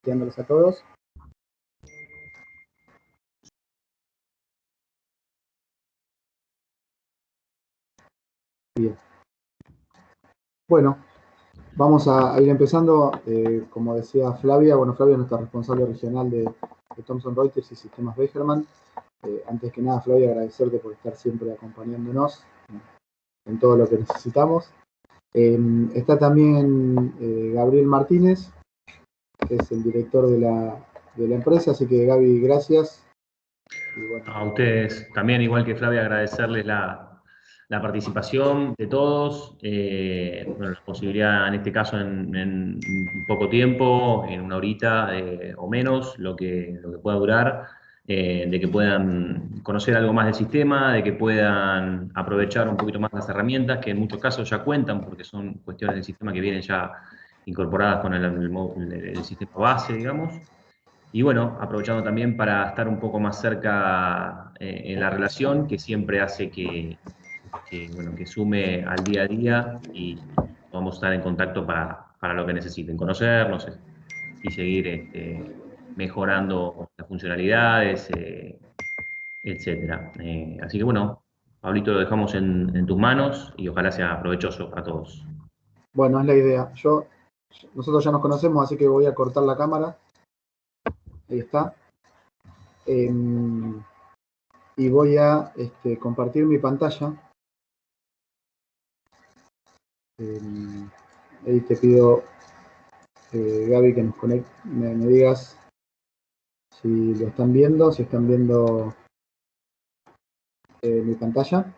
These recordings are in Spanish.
Deseándoles a todos. Bien. Bueno, vamos a ir empezando. Como decía Flavia, bueno, Flavia es nuestra responsable regional de Thomson Reuters y Sistemas Begerman. Antes que nada, Flavia, agradecerte por estar siempre acompañándonos en todo lo que necesitamos. Está también Gabriel Martínez, que es el director de la empresa, así que Gaby, gracias. Y bueno, a ustedes también, igual que Flavia, agradecerles la participación de todos, bueno, la posibilidad en este caso en poco tiempo, en una horita o menos, lo que pueda durar, de que puedan conocer algo más del sistema, de que puedan aprovechar un poquito más las herramientas que en muchos casos ya cuentan, porque son cuestiones del sistema que vienen ya incorporadas con el sistema base, digamos. Y bueno, aprovechando también para estar un poco más cerca en la relación, que siempre hace que sume al día a día y podamos estar en contacto para lo que necesiten, conocernos y seguir mejorando las funcionalidades, etcétera. Así que bueno, Pablito, lo dejamos en tus manos y ojalá sea provechoso para todos. Bueno, es la idea. Nosotros ya nos conocemos, así que voy a cortar la cámara. Ahí está. Y voy a compartir mi pantalla. Ahí te pido, Gaby, que me digas si lo están viendo, si están viendo mi pantalla.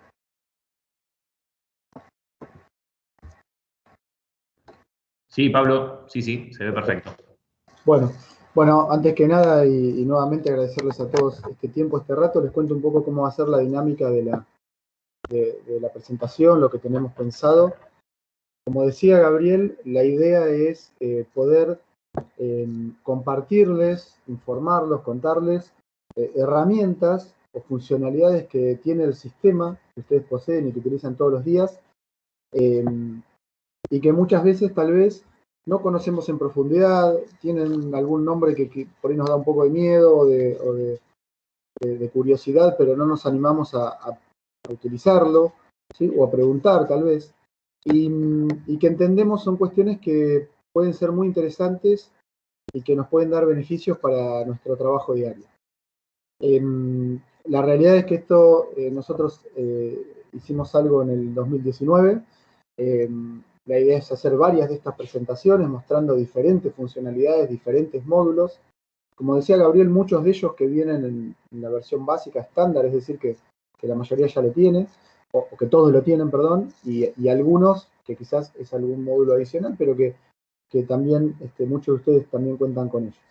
Sí, Pablo, sí, se ve perfecto. Bueno, antes que nada y nuevamente agradecerles a todos este tiempo, este rato, les cuento un poco cómo va a ser la dinámica de la presentación, lo que tenemos pensado. Como decía Gabriel, la idea es poder compartirles, informarlos, contarles herramientas o funcionalidades que tiene el sistema que ustedes poseen y que utilizan todos los días, y que muchas veces tal vez no conocemos en profundidad, tienen algún nombre que por ahí nos da un poco de miedo o de curiosidad, pero no nos animamos a utilizarlo, ¿sí? O a preguntar tal vez, y que entendemos son cuestiones que pueden ser muy interesantes y que nos pueden dar beneficios para nuestro trabajo diario. La realidad es que esto, nosotros hicimos algo en el 2019. La idea es hacer varias de estas presentaciones mostrando diferentes funcionalidades, diferentes módulos. Como decía Gabriel, muchos de ellos que vienen en la versión básica estándar, es decir, que la mayoría ya lo tiene, o que todos lo tienen, perdón, y algunos que quizás es algún módulo adicional, pero que también muchos de ustedes también cuentan con ellos.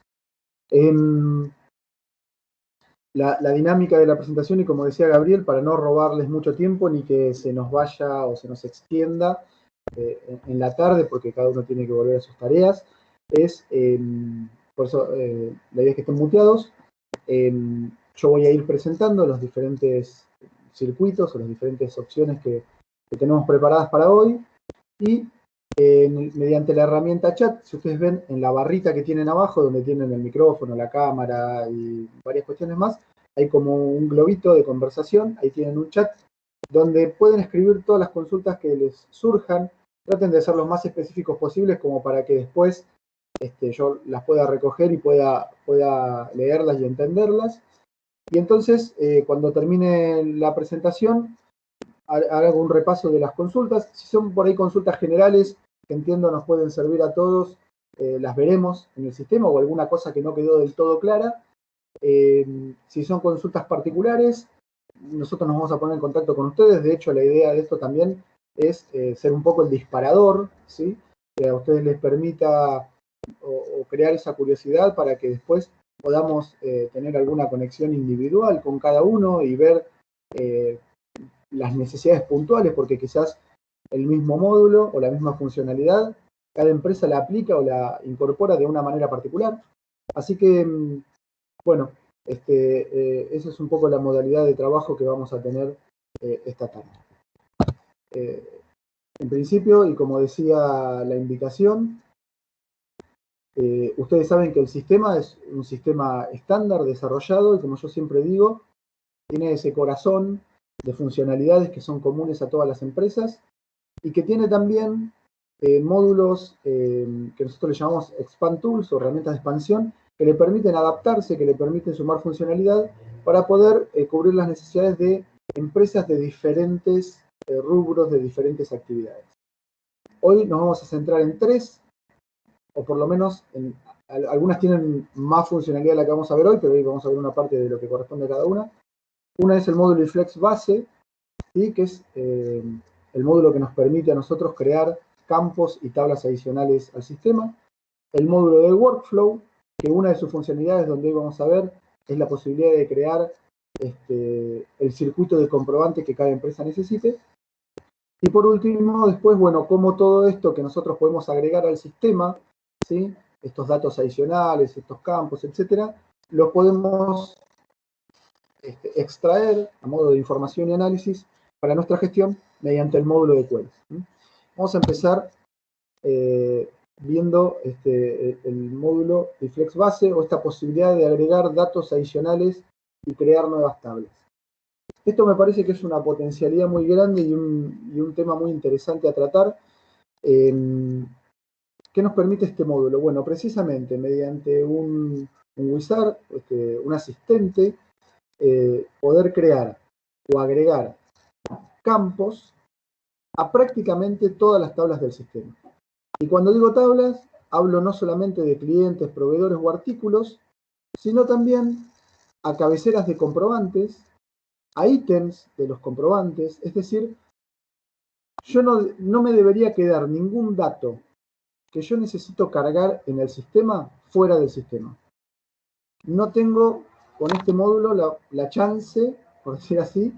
La dinámica de la presentación, y como decía Gabriel, para no robarles mucho tiempo ni que se nos vaya o se nos extienda en la tarde, porque cada uno tiene que volver a sus tareas, por eso la idea es que estén muteados. Yo voy a ir presentando los diferentes circuitos o las diferentes opciones que tenemos preparadas para hoy, y mediante la herramienta chat, si ustedes ven en la barrita que tienen abajo, donde tienen el micrófono, la cámara y varias cuestiones más, hay como un globito de conversación, ahí tienen un chat donde pueden escribir todas las consultas que les surjan. Traten de ser lo más específicos posibles como para que después yo las pueda recoger y pueda leerlas y entenderlas. Y entonces, cuando termine la presentación, hago un repaso de las consultas. Si son por ahí consultas generales que entiendo nos pueden servir a todos, las veremos en el sistema, o alguna cosa que no quedó del todo clara. Si son consultas particulares, nosotros nos vamos a poner en contacto con ustedes. De hecho, la idea de esto también es ser un poco el disparador, ¿sí? Que a ustedes les permita o crear esa curiosidad para que después podamos tener alguna conexión individual con cada uno y ver las necesidades puntuales, porque quizás el mismo módulo o la misma funcionalidad, cada empresa la aplica o la incorpora de una manera particular. Así que, bueno, esa es un poco la modalidad de trabajo que vamos a tener esta tarde. En principio, y como decía la invitación, Ustedes saben que el sistema es un sistema estándar desarrollado y, como yo siempre digo, tiene ese corazón de funcionalidades que son comunes a todas las empresas y que tiene también módulos que nosotros le llamamos expand tools o herramientas de expansión que le permiten adaptarse, que le permiten sumar funcionalidad para poder cubrir las necesidades de empresas de diferentes rubros, de diferentes actividades. Hoy nos vamos a centrar en 3, o por lo menos algunas tienen más funcionalidad de la que vamos a ver hoy, pero hoy vamos a ver una parte de lo que corresponde a cada una. Una es el módulo iFlex base, ¿sí? Que es el módulo que nos permite a nosotros crear campos y tablas adicionales al sistema. El módulo del workflow, que una de sus funcionalidades, donde hoy vamos a ver, es la posibilidad de crear el circuito de comprobante que cada empresa necesite. Y por último, después, bueno, cómo todo esto que nosotros podemos agregar al sistema, ¿sí? Estos datos adicionales, estos campos, etcétera, los podemos extraer a modo de información y análisis para nuestra gestión mediante el módulo de queries. Vamos a empezar viendo el módulo de iFlex base o esta posibilidad de agregar datos adicionales y crear nuevas tablas. Esto me parece que es una potencialidad muy grande y un tema muy interesante a tratar. ¿Qué nos permite este módulo? Bueno, precisamente mediante un wizard, un asistente, poder crear o agregar campos a prácticamente todas las tablas del sistema. Y cuando digo tablas, hablo no solamente de clientes, proveedores o artículos, sino también a cabeceras de comprobantes, a ítems de los comprobantes. Es decir, yo no me debería quedar ningún dato que yo necesito cargar en el sistema fuera del sistema. No tengo con este módulo la chance, por decir así,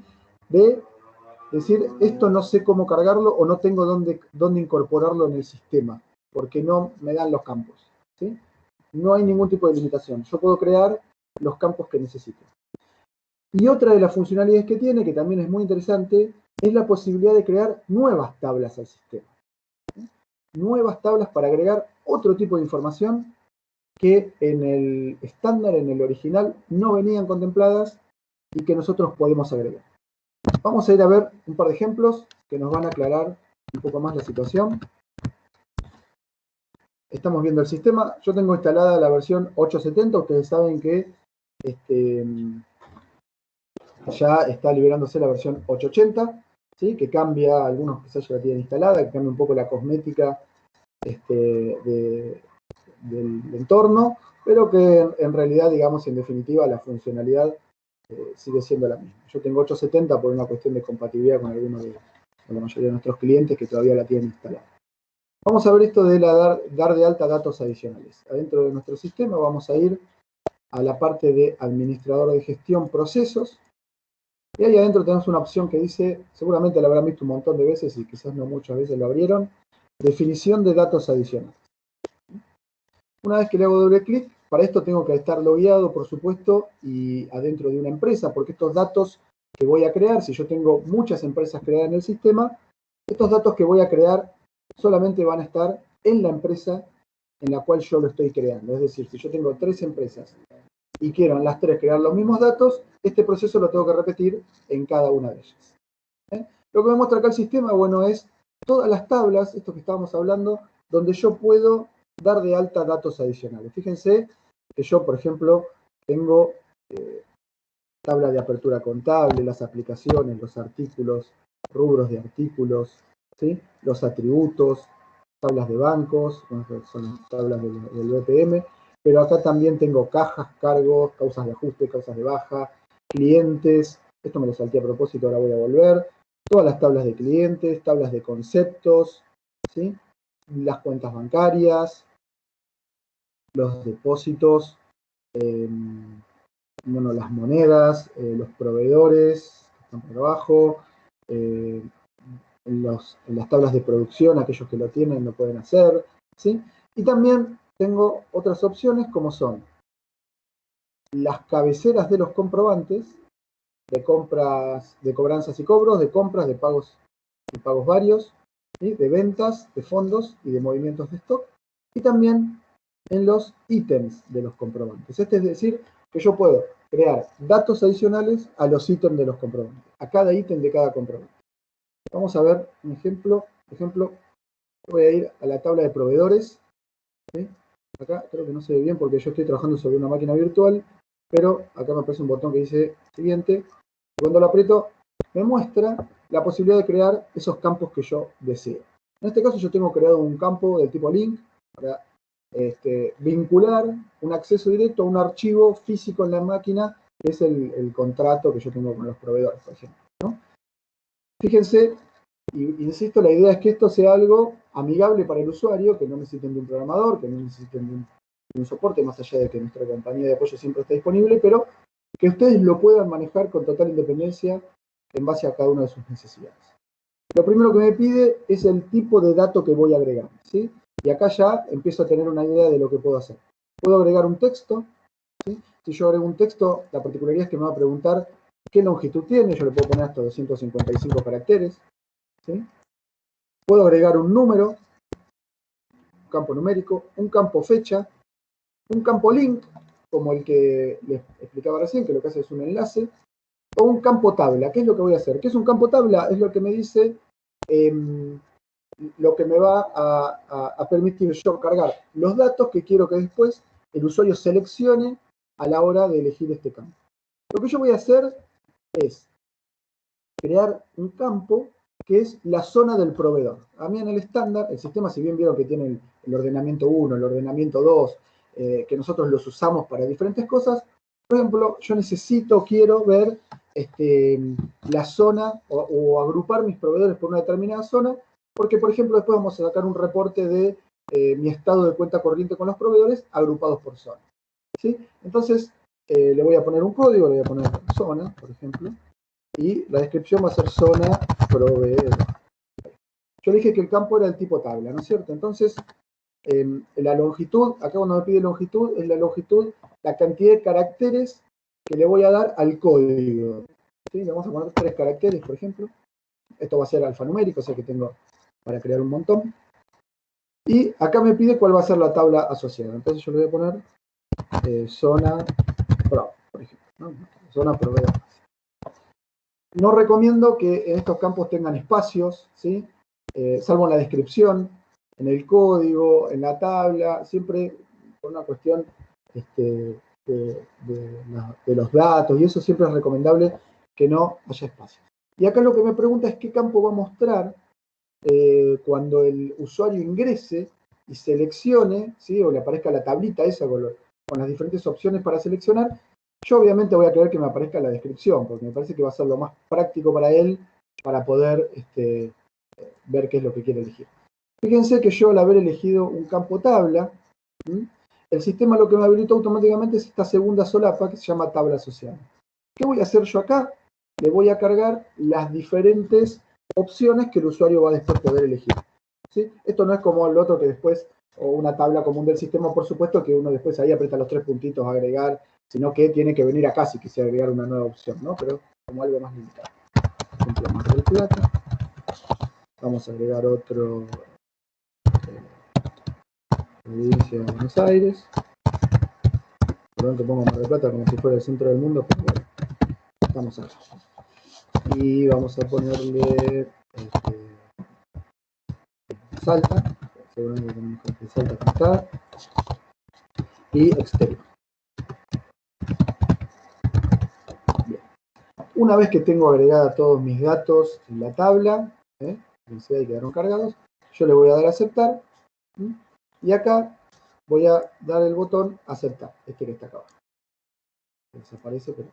de decir esto no sé cómo cargarlo o no tengo dónde incorporarlo en el sistema, porque no me dan los campos, ¿sí? No hay ningún tipo de limitación. Yo puedo crear los campos que necesito. Y otra de las funcionalidades que tiene, que también es muy interesante, es la posibilidad de crear nuevas tablas al sistema. Nuevas tablas para agregar otro tipo de información que en el estándar, en el original, no venían contempladas y que nosotros podemos agregar. Vamos a ir a ver un par de ejemplos que nos van a aclarar un poco más la situación. Estamos viendo el sistema. Yo tengo instalada la versión 8.70. Ustedes saben que ya está liberándose la versión 8.80, ¿sí? Que cambia, algunos quizás ya la tienen instalada, que cambia un poco la cosmética del entorno, pero que en realidad, digamos, en definitiva, la funcionalidad sigue siendo la misma. Yo tengo 8.70 por una cuestión de compatibilidad con algunos de la mayoría de nuestros clientes que todavía la tienen instalada. Vamos a ver esto de dar de alta datos adicionales. Adentro de nuestro sistema vamos a ir a la parte de administrador de gestión procesos. Y ahí adentro tenemos una opción que dice, seguramente la habrán visto un montón de veces y quizás no muchas veces lo abrieron, definición de datos adicionales. Una vez que le hago doble clic, para esto tengo que estar logueado, por supuesto, y adentro de una empresa, porque estos datos que voy a crear, si yo tengo muchas empresas creadas en el sistema, estos datos que voy a crear solamente van a estar en la empresa en la cual yo lo estoy creando. Es decir, si yo tengo 3 empresas y quiero en las 3 crear los mismos datos, este proceso lo tengo que repetir en cada una de ellas. Lo que me muestra acá el sistema, bueno, es todas las tablas, esto que estábamos hablando, donde yo puedo dar de alta datos adicionales. Fíjense que yo, por ejemplo, tengo tabla de apertura contable, las aplicaciones, los artículos, rubros de artículos, ¿sí? Los atributos, tablas de bancos, son tablas del BPM, pero acá también tengo cajas, cargos, causas de ajuste, causas de baja, clientes, esto me lo salté a propósito, ahora voy a volver, todas las tablas de clientes, tablas de conceptos, ¿sí? Las cuentas bancarias, los depósitos, bueno, las monedas, los proveedores que están por abajo, en las tablas de producción, aquellos que lo tienen lo pueden hacer, ¿sí? Y también tengo otras opciones como son las cabeceras de los comprobantes de compras, de cobranzas y cobros, de compras, de pagos y pagos varios, ¿sí? De ventas, de fondos y de movimientos de stock. Y también en los ítems de los comprobantes. Es decir, que yo puedo crear datos adicionales a los ítems de los comprobantes, a cada ítem de cada comprobante. Vamos a ver un ejemplo. Por ejemplo, voy a ir a la tabla de proveedores. ¿Sí? Acá creo que no se ve bien porque yo estoy trabajando sobre una máquina virtual, pero acá me aparece un botón que dice siguiente. Cuando lo aprieto, me muestra la posibilidad de crear esos campos que yo deseo. En este caso yo tengo creado un campo del tipo link para vincular un acceso directo a un archivo físico en la máquina, que es el contrato que yo tengo con los proveedores, por ejemplo, ¿no? Fíjense, y insisto, la idea es que esto sea algo amigable para el usuario, que no necesiten de un programador, que no necesiten de un soporte, más allá de que nuestra compañía de apoyo siempre está disponible, pero que ustedes lo puedan manejar con total independencia en base a cada una de sus necesidades. Lo primero que me pide es el tipo de dato que voy a agregar, ¿sí? Y acá ya empiezo a tener una idea de lo que puedo hacer. Puedo agregar un texto, ¿sí? Si yo agrego un texto, la particularidad es que me va a preguntar qué longitud tiene, yo le puedo poner hasta 255 caracteres, ¿sí? Puedo agregar un número, un campo numérico, un campo fecha, un campo link, como el que les explicaba recién, que lo que hace es un enlace, o un campo tabla. ¿Qué es lo que voy a hacer? ¿Qué es un campo tabla? Es lo que me dice lo que me va a permitir yo cargar los datos que quiero que después el usuario seleccione a la hora de elegir este campo. Lo que yo voy a hacer es crear un campo que es la zona del proveedor. A mí en el estándar, el sistema, si bien vieron que tiene el ordenamiento 1, el ordenamiento 2, que nosotros los usamos para diferentes cosas, por ejemplo, yo quiero ver la zona o agrupar mis proveedores por una determinada zona, porque, por ejemplo, después vamos a sacar un reporte de mi estado de cuenta corriente con los proveedores agrupados por zona. ¿Sí? Entonces, le voy a poner un código, le voy a poner zona, por ejemplo, y la descripción va a ser zona proveedor. Yo dije que el campo era el tipo tabla, ¿no es cierto? Entonces, la longitud, acá cuando me pide longitud, es la longitud, la cantidad de caracteres que le voy a dar al código. ¿Sí? Le vamos a poner 3 caracteres, por ejemplo. Esto va a ser alfanumérico, o sea que tengo para crear un montón. Y acá me pide cuál va a ser la tabla asociada. Entonces yo le voy a poner zona pro, por ejemplo, ¿no? Zona proveedor. No recomiendo que en estos campos tengan espacios, ¿sí? Salvo en la descripción, en el código, en la tabla, siempre por una cuestión de los datos, y eso siempre es recomendable que no haya espacios. Y acá lo que me pregunta es qué campo va a mostrar cuando el usuario ingrese y seleccione, ¿sí? O le aparezca la tablita esa con las diferentes opciones para seleccionar. Yo obviamente voy a querer que me aparezca la descripción, porque me parece que va a ser lo más práctico para él para poder ver qué es lo que quiere elegir. Fíjense que yo al haber elegido un campo tabla, el sistema lo que me habilita automáticamente es esta segunda solapa que se llama tabla asociada. ¿Qué voy a hacer yo acá? Le voy a cargar las diferentes opciones que el usuario va a después poder elegir. ¿Sí? Esto no es como el otro que después, o una tabla común del sistema, por supuesto, que uno después ahí aprieta los 3 puntitos a agregar, sino que tiene que venir acá si quisiera agregar una nueva opción, ¿no? Pero como algo más limitado. Por ejemplo, Mar del Plata. Vamos a agregar otro provincia de Buenos Aires. Perdón que pongo Mar del Plata como si fuera el centro del mundo, pero bueno, estamos acá. Y vamos a ponerle Salta, seguramente tenemos que Salta acá, y exterior. Bien. Una vez que tengo agregada todos mis datos en la tabla, y quedaron cargados, yo le voy a dar a aceptar, y acá voy a dar el botón aceptar, que está acá abajo. Desaparece, pero...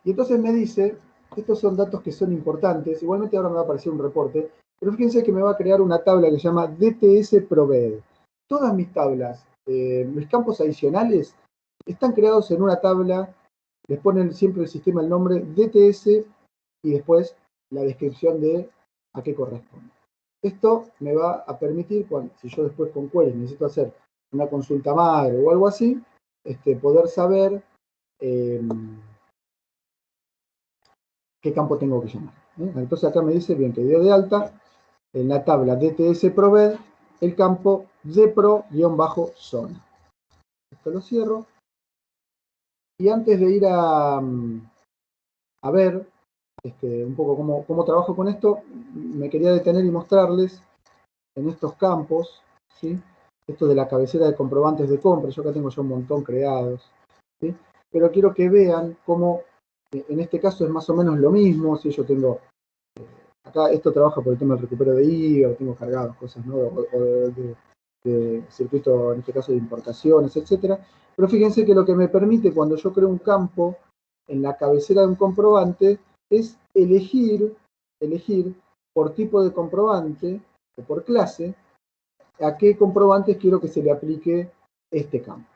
Y entonces me dice, estos son datos que son importantes, igualmente ahora me va a aparecer un reporte, pero fíjense que me va a crear una tabla que se llama DTS Proved. Todas mis tablas, mis campos adicionales, están creados en una tabla, les ponen siempre el sistema el nombre DTS y después la descripción de a qué corresponde. Esto me va a permitir, si yo después con query necesito hacer una consulta madre o algo así, poder saber qué campo tengo que llamar. Entonces acá me dice bien que dio de alta en la tabla DTS Proved el campo depro-zona. esto lo cierro. Y antes de ir a ver un poco cómo trabajo con esto, me quería detener y mostrarles en estos campos, ¿sí? Esto de la cabecera de comprobantes de compra. Yo acá tengo ya un montón creados, ¿sí? Pero quiero que vean cómo en este caso es más o menos lo mismo. Si yo tengo, acá esto trabaja por el tema del recupero de IVA, tengo cargados cosas, ¿no? O de circuito, en este caso de importaciones, etcétera. Pero fíjense que lo que me permite cuando yo creo un campo en la cabecera de un comprobante es elegir por tipo de comprobante o por clase a qué comprobantes quiero que se le aplique este campo.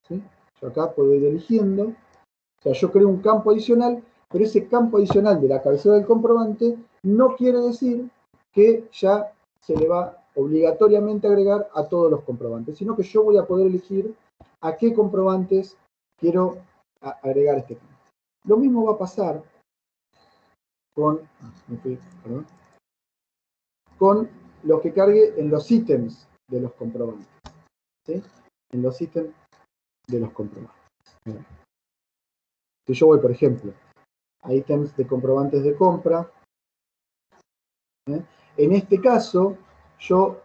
¿Sí? Yo acá puedo ir eligiendo, o sea, yo creo un campo adicional, pero ese campo adicional de la cabecera del comprobante no quiere decir que ya se le va obligatoriamente a agregar a todos los comprobantes, sino que yo voy a poder elegir a qué comprobantes quiero agregar este campo. Lo mismo va a pasar con lo que cargue en los ítems de los comprobantes. ¿Sí? En los ítems de los comprobantes. Si yo voy, por ejemplo, a ítems de comprobantes de compra, en este caso, yo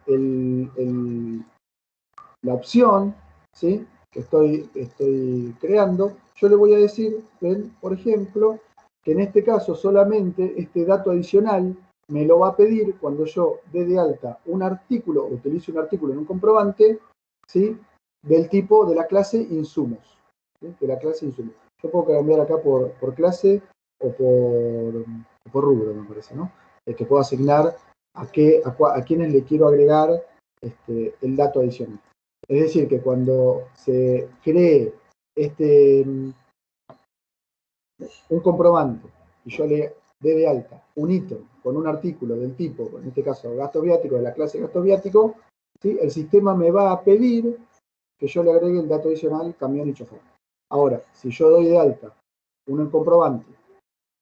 la opción, ¿sí?, que estoy creando, yo le voy a decir, ven, por ejemplo, que en este caso solamente este dato adicional me lo va a pedir cuando yo dé de alta un artículo, o utilice un artículo en un comprobante, ¿sí?, del tipo de la clase insumos. ¿Sí? De la clase insumos. Yo puedo cambiar acá por clase o por rubro, me parece, ¿no? Que puedo asignar a quienes le quiero agregar el dato adicional. Es decir, que cuando se cree un comprobante y yo le dé de alta un ítem con un artículo del tipo, en este caso gasto viático, de la clase gasto viático, ¿sí?, el sistema me va a pedir que yo le agregue el dato adicional camión y chofer. Ahora, si yo doy de alta un comprobante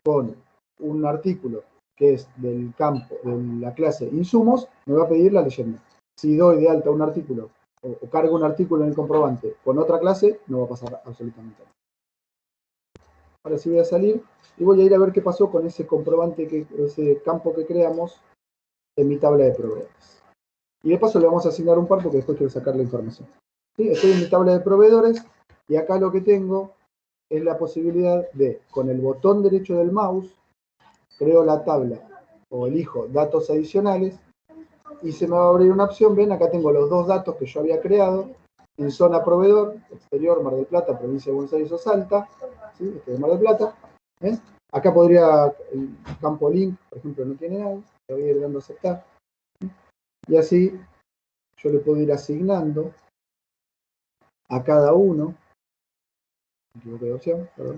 con un artículo que es del campo, de la clase insumos, me va a pedir la leyenda. Si doy de alta un artículo o cargo un artículo en el comprobante con otra clase, no va a pasar absolutamente nada. Ahora sí voy a salir y voy a ir a ver qué pasó con ese comprobante, ese campo que creamos en mi tabla de proveedores. Y de paso le vamos a asignar un par porque después quiero sacar la información. ¿Sí? Estoy en mi tabla de proveedores y acá lo que tengo es la posibilidad de, con el botón derecho del mouse, creo la tabla o elijo datos adicionales y se me va a abrir una opción. Ven, acá tengo los dos datos que yo había creado en zona proveedor, exterior, Mar del Plata, provincia de Buenos Aires o Salta, ¿sí?, este de Mar del Plata. Acá podría, el campo link, por ejemplo, no tiene nada, le voy a ir dando a aceptar. Y así yo le puedo ir asignando a cada uno, me equivoqué de opción, perdón,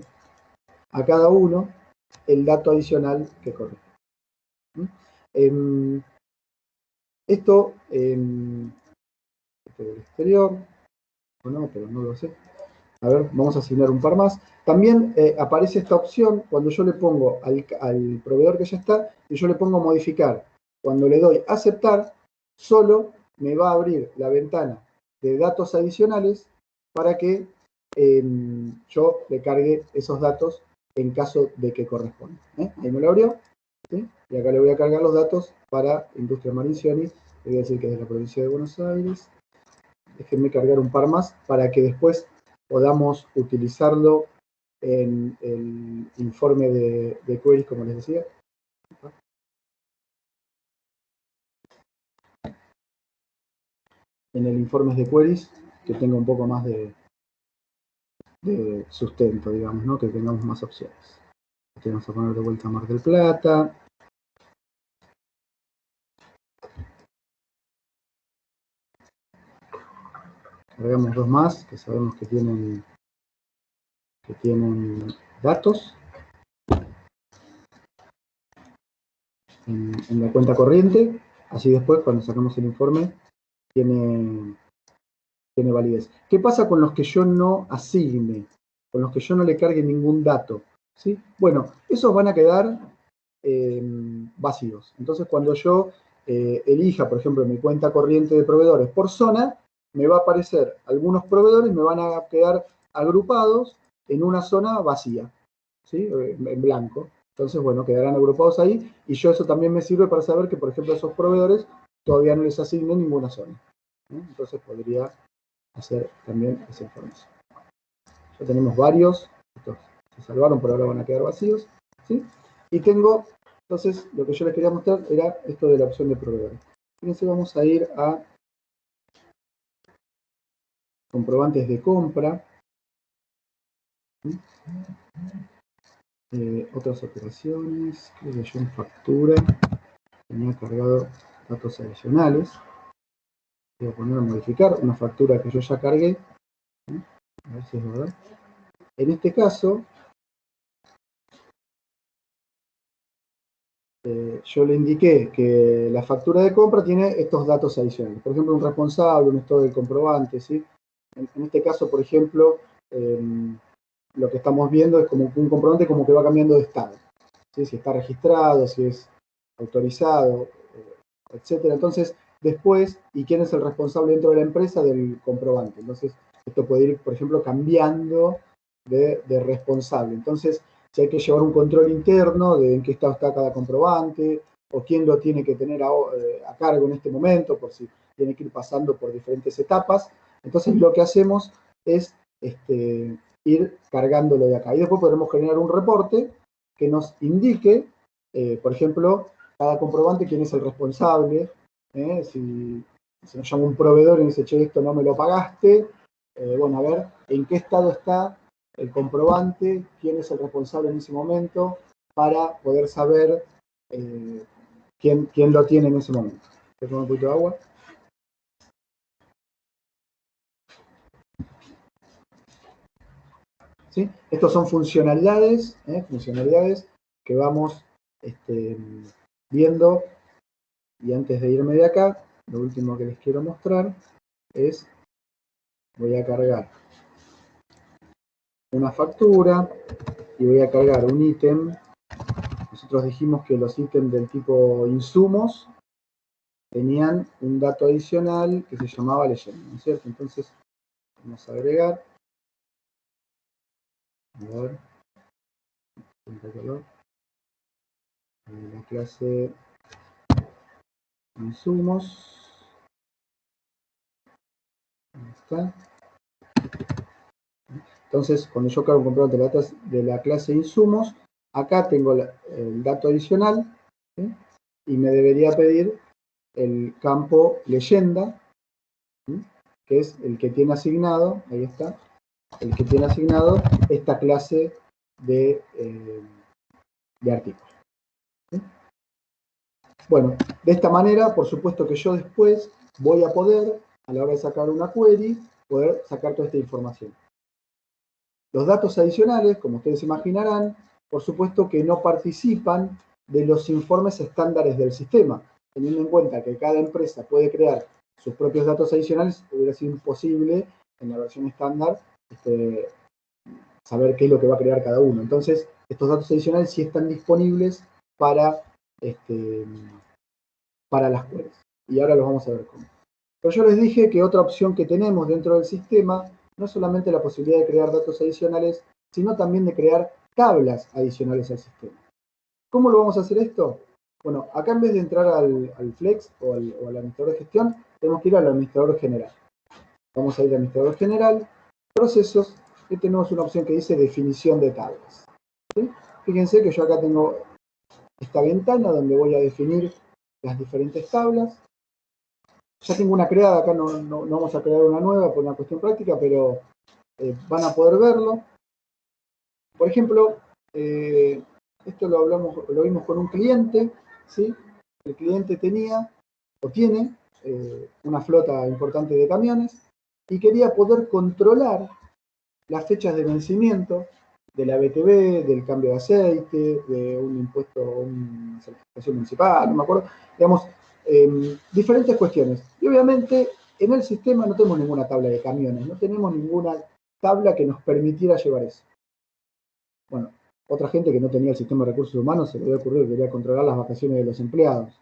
a cada uno el dato adicional que corresponde. Esto del exterior, o no, pero no lo sé. A ver, vamos a asignar un par más. También aparece esta opción cuando yo le pongo al proveedor que ya está y yo le pongo modificar. Cuando le doy aceptar, solo me va a abrir la ventana de datos adicionales para que yo le cargue esos datos en caso de que corresponda. Ahí me lo abrió. ¿Sí? Y acá le voy a cargar los datos para Industria Marincioni. Le voy a decir que es de la provincia de Buenos Aires. Déjenme cargar un par más para que después podamos utilizarlo en el informe de queries, como les decía. En el informe de queries, que tenga un poco más de sustento, digamos, ¿no? Que tengamos más opciones. Aquí vamos a poner de vuelta Mar del Plata. Agregamos dos más, que sabemos que tienen datos en la cuenta corriente. Así después, cuando sacamos el informe, tiene validez. ¿Qué pasa con los que yo no asigne? Con los que yo no le cargue ningún dato. ¿Sí? Bueno, esos van a quedar vacíos. Entonces, cuando yo elija, por ejemplo, mi cuenta corriente de proveedores por zona, me va a aparecer algunos proveedores, me van a quedar agrupados en una zona vacía, ¿sí? En blanco. Entonces, bueno, quedarán agrupados ahí, y yo eso también me sirve para saber que, por ejemplo, esos proveedores todavía no les asignen ninguna zona, ¿no? Entonces podría hacer también esa información. Ya tenemos varios, estos se salvaron, por ahora van a quedar vacíos, ¿sí? Y tengo, entonces, lo que yo les quería mostrar era esto de la opción de proveedores. Fíjense, vamos a ir a comprobantes de compra, ¿sí? Otras operaciones, creo que yo en factura tenía cargado datos adicionales. Voy a poner a modificar una factura que yo ya cargué, ¿sí? A ver si es verdad. En este caso, yo le indiqué que la factura de compra tiene estos datos adicionales. Por ejemplo, un responsable, un estado del comprobante, ¿sí? En este caso, por ejemplo, lo que estamos viendo es como un comprobante como que va cambiando de estado, ¿sí? Si está registrado, si es autorizado, etcétera. Entonces, después, ¿y quién es el responsable dentro de la empresa del comprobante? Entonces, esto puede ir, por ejemplo, cambiando de responsable. Entonces, si hay que llevar un control interno de en qué estado está cada comprobante, o quién lo tiene que tener a cargo en este momento, por si tiene que ir pasando por diferentes etapas. Entonces, lo que hacemos es ir cargándolo de acá. Y después podremos generar un reporte que nos indique, por ejemplo, cada comprobante quién es el responsable. Si nos llama un proveedor y dice, che, esto no me lo pagaste, bueno, a ver en qué estado está el comprobante, quién es el responsable en ese momento, para poder saber quién lo tiene en ese momento. ¿Te tomo un poquito de agua? ¿Sí? Estos son funcionalidades que vamos viendo. Y antes de irme de acá, lo último que les quiero mostrar es, voy a cargar una factura y voy a cargar un ítem. Nosotros dijimos que los ítems del tipo insumos tenían un dato adicional que se llamaba leyenda, ¿no es cierto? Entonces, vamos a agregar, a ver, la clase insumos, ahí está. Entonces, cuando yo cargo un comprobante de la clase insumos, acá tengo el dato adicional, ¿sí? Y me debería pedir el campo leyenda, ¿sí? Que es el que tiene asignado, ahí está, el que tiene asignado esta clase de artículo, ¿sí? Bueno, de esta manera, por supuesto que yo después voy a poder, a la hora de sacar una query, poder sacar toda esta información. Los datos adicionales, como ustedes imaginarán, por supuesto que no participan de los informes estándares del sistema. Teniendo en cuenta que cada empresa puede crear sus propios datos adicionales, hubiera sido imposible en la versión estándar saber qué es lo que va a crear cada uno. Entonces, estos datos adicionales sí están disponibles para las queries. Y ahora los vamos a ver cómo. Pero yo les dije que otra opción que tenemos dentro del sistema no es solamente la posibilidad de crear datos adicionales, sino también de crear tablas adicionales al sistema. ¿Cómo lo vamos a hacer esto? Bueno, acá en vez de entrar al Flex o al administrador de gestión, tenemos que ir al administrador general. Vamos a ir al administrador general, procesos, y tenemos una opción que dice definición de tablas. ¿Sí? Fíjense que yo acá tengo esta ventana donde voy a definir las diferentes tablas. Ya tengo una creada, acá no vamos a crear una nueva por una cuestión práctica, pero van a poder verlo. Por ejemplo, esto lo vimos con un cliente, ¿sí? El cliente tenía o tiene una flota importante de camiones y quería poder controlar las fechas de vencimiento de la BTV, del cambio de aceite, de un impuesto, una certificación municipal, no me acuerdo, digamos, diferentes cuestiones. Y obviamente en el sistema no tenemos ninguna tabla de camiones, no tenemos ninguna tabla que nos permitiera llevar eso. Bueno, otra gente que no tenía el sistema de recursos humanos se le había ocurrido que quería controlar las vacaciones de los empleados.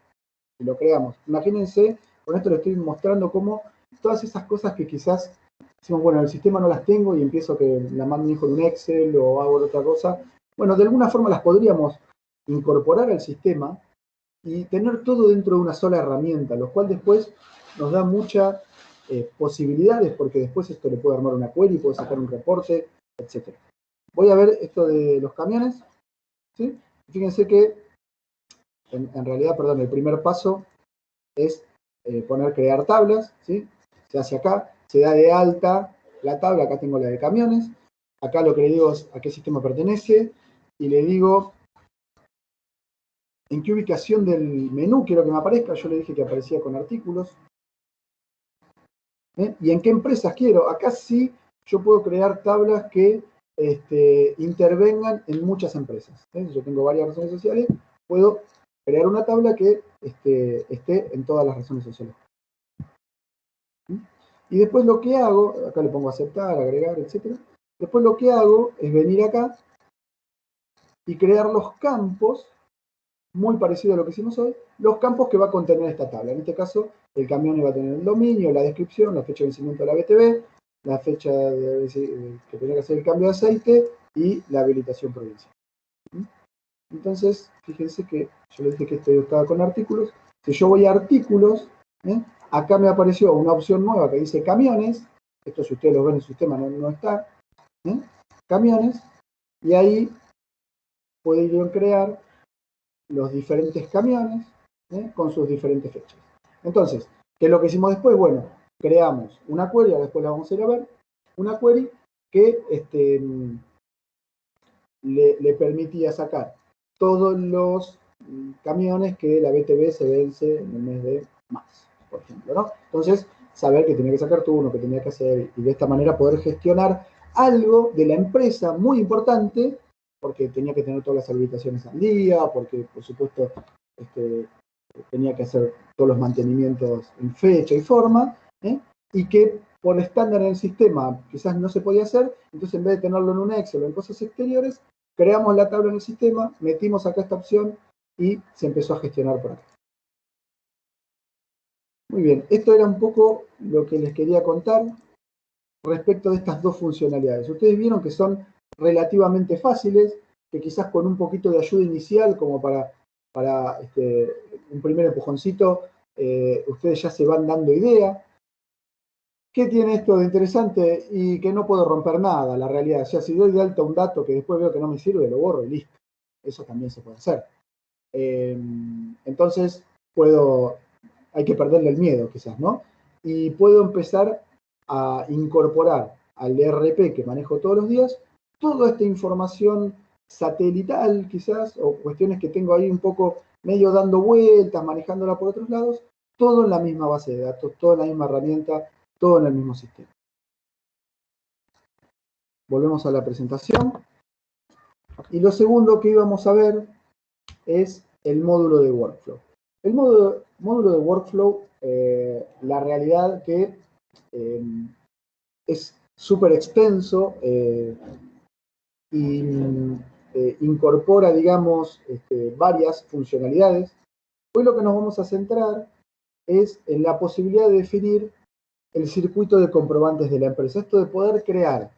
Y lo creamos. Imagínense, con esto les estoy mostrando cómo todas esas cosas que quizás decimos, bueno, el sistema no las tengo y empiezo que la mando mi hijo en un Excel o hago otra cosa. Bueno, de alguna forma las podríamos incorporar al sistema y tener todo dentro de una sola herramienta, lo cual después nos da muchas posibilidades, porque después esto le puede armar una query, puede sacar un reporte, etc. Voy a ver esto de los camiones, ¿sí? Fíjense que, en realidad, perdón, el primer paso es poner crear tablas, ¿sí? Se hace acá, se da de alta la tabla, acá tengo la de camiones, acá lo que le digo es a qué sistema pertenece, y le digo en qué ubicación del menú quiero que me aparezca. Yo le dije que aparecía con artículos. ¿Y en qué empresas quiero? Acá sí yo puedo crear tablas que intervengan en muchas empresas. Yo tengo varias razones sociales, puedo crear una tabla que esté en todas las razones sociales. Y después lo que hago, acá le pongo aceptar, agregar, etc. Después lo que hago es venir acá y crear los campos, muy parecido a lo que hicimos hoy, los campos que va a contener esta tabla. En este caso, el camión va a tener el dominio, la descripción, la fecha de vencimiento de la BTV, la fecha que tenía que hacer el cambio de aceite y la habilitación provincial. Entonces, fíjense que yo les dije que esto estaba con artículos. Si yo voy a artículos, acá me apareció una opción nueva que dice camiones. Esto, si ustedes lo ven en el sistema, no está. Camiones. Y ahí puedo yo crear los diferentes camiones con sus diferentes fechas. Entonces, ¿qué es lo que hicimos después? Bueno, creamos una query, después la vamos a ir a ver, una query que le permitía sacar todos los camiones que la BTV se vence en el mes de marzo, por ejemplo, ¿no? Entonces, saber que tenía que sacar turno, que tenía que hacer, y de esta manera poder gestionar algo de la empresa muy importante, porque tenía que tener todas las habilitaciones al día, porque, por supuesto, tenía que hacer todos los mantenimientos en fecha y forma, y que por estándar en el sistema quizás no se podía hacer, entonces en vez de tenerlo en un Excel o en cosas exteriores, creamos la tabla en el sistema, metimos acá esta opción y se empezó a gestionar por acá. Muy bien, esto era un poco lo que les quería contar respecto de estas dos funcionalidades. Ustedes vieron que son relativamente fáciles, que quizás con un poquito de ayuda inicial, como para un primer empujoncito, ustedes ya se van dando idea. ¿Qué tiene esto de interesante? Y que no puedo romper nada, la realidad. O sea, si doy de alta un dato que después veo que no me sirve, lo borro y listo. Eso también se puede hacer. Entonces, hay que perderle el miedo quizás, ¿no? Y puedo empezar a incorporar al ERP que manejo todos los días toda esta información satelital quizás, o cuestiones que tengo ahí un poco medio dando vueltas, manejándola por otros lados, todo en la misma base de datos, todo en la misma herramienta, todo en el mismo sistema. Volvemos a la presentación. Y lo segundo que íbamos a ver es el módulo de workflow. El módulo de workflow, la realidad que es súper extenso y incorpora, digamos, varias funcionalidades. Hoy lo que nos vamos a centrar es en la posibilidad de definir el circuito de comprobantes de la empresa. Esto de poder crear